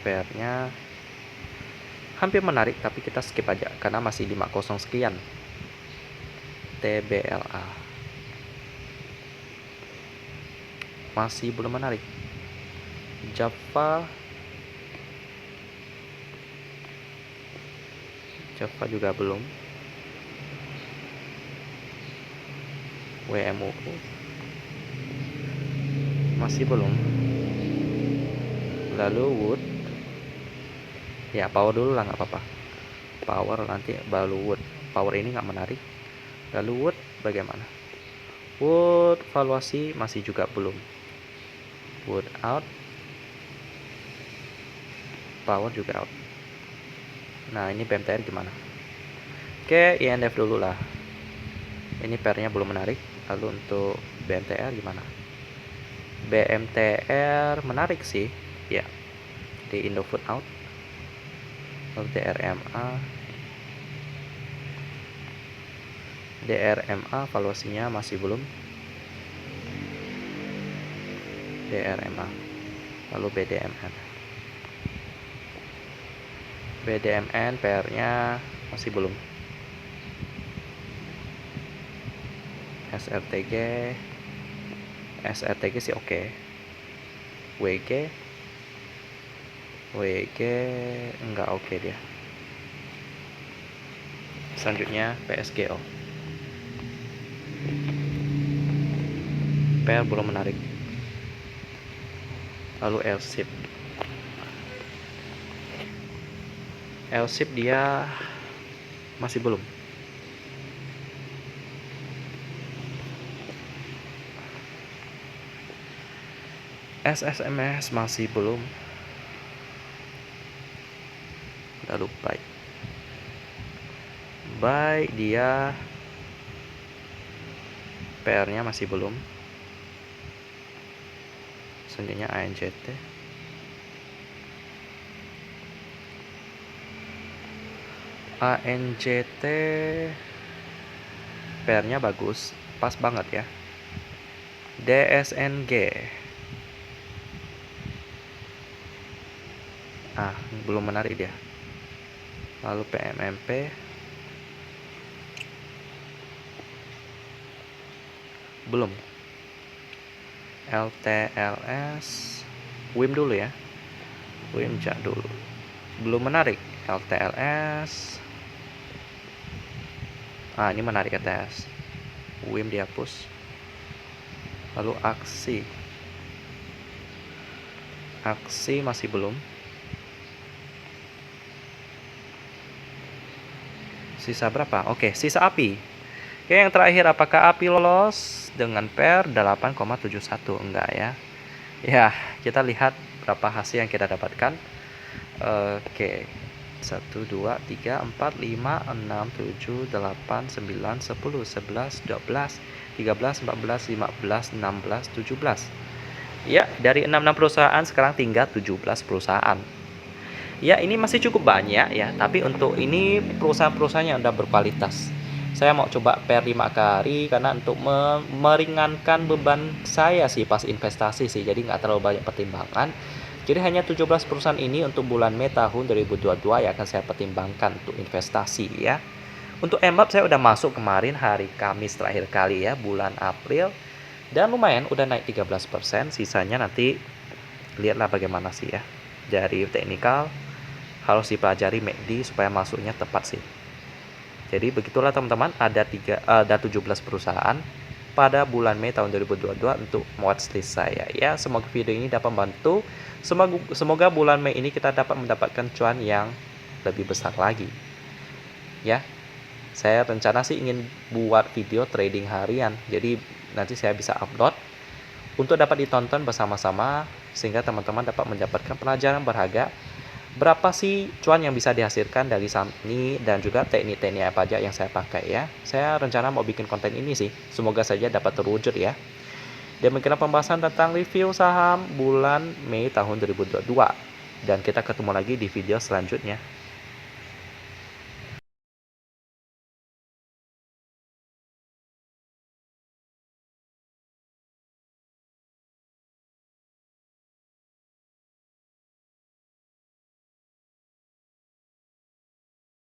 [SPEAKER 1] pairnya hampir menarik, tapi kita skip aja karena masih 50 sekian. TBLA masih belum menarik. Java juga belum. WMU masih belum. Lalu Wood ya, power dulu lah, nggak apa-apa. Power nanti baru Wood. Power ini nggak menarik. Lalu Wood bagaimana? Wood valuasi masih juga belum. Wood out. Power juga out. Nah, ini BMTR gimana? Oke, INF dulu lah. Ini pairnya belum menarik. Lalu untuk BMTR gimana? BMTR menarik sih ya, di Indofood out. Lalu DRMA valuasinya masih belum. DRMA. Lalu BDMN pairnya masih belum. SRTG sih oke. WG enggak oke dia. Selanjutnya PSGO. pair belum menarik. Lalu L-ship dia masih belum. SSMS masih belum. Lalu buy dia PR-nya masih belum. Selanjutnya ANJT. PR-nya bagus, pas banget ya. DSNG belum menarik dia. Lalu PMMP belum. LTLS WIM dulu ya. WIM dulu belum menarik. LTLS ini menarik LTLS. WIM dihapus. Lalu aksi masih belum. Sisa berapa? Oke, sisa API. Oke, yang terakhir, apakah API lolos dengan pair 8,71? Enggak ya. Ya, kita lihat berapa hasil yang kita dapatkan. Oke. 1, 2, 3, 4, 5, 6, 7, 8, 9, 10, 11, 12, 13, 14, 15, 16, 17. Ya, dari 66 perusahaan sekarang tinggal 17 perusahaan. Ya, ini masih cukup banyak ya, tapi untuk ini perusahaan-perusahaan yang udah berkualitas. Saya mau coba pair 5 kali karena untuk meringankan beban saya sih pas investasi sih, jadi nggak terlalu banyak pertimbangan. Jadi hanya 17 perusahaan ini untuk bulan Mei tahun 2022 yang akan saya pertimbangkan untuk investasi ya. Untuk MBAP saya udah masuk kemarin hari Kamis terakhir kali ya, bulan April. Dan lumayan udah naik 13%, sisanya nanti lihatlah bagaimana sih ya. Dari teknikal harus dipelajari MACD supaya masuknya tepat sih. Jadi begitulah teman-teman, ada 17 perusahaan pada bulan Mei tahun 2022 untuk watchlist saya ya. Semoga video ini dapat membantu. Semoga bulan Mei ini kita dapat mendapatkan cuan yang lebih besar lagi. Ya. Saya rencana sih ingin buat video trading harian. Jadi nanti saya bisa upload untuk dapat ditonton bersama-sama sehingga teman-teman dapat mendapatkan pelajaran berharga. Berapa sih cuan yang bisa dihasilkan dari saham ini dan juga teknik-teknik apa aja yang saya pakai ya. Saya rencana mau bikin konten ini sih. Semoga saja dapat terwujud ya. Demikian pembahasan tentang review saham bulan Mei tahun 2022. Dan kita ketemu lagi di video selanjutnya.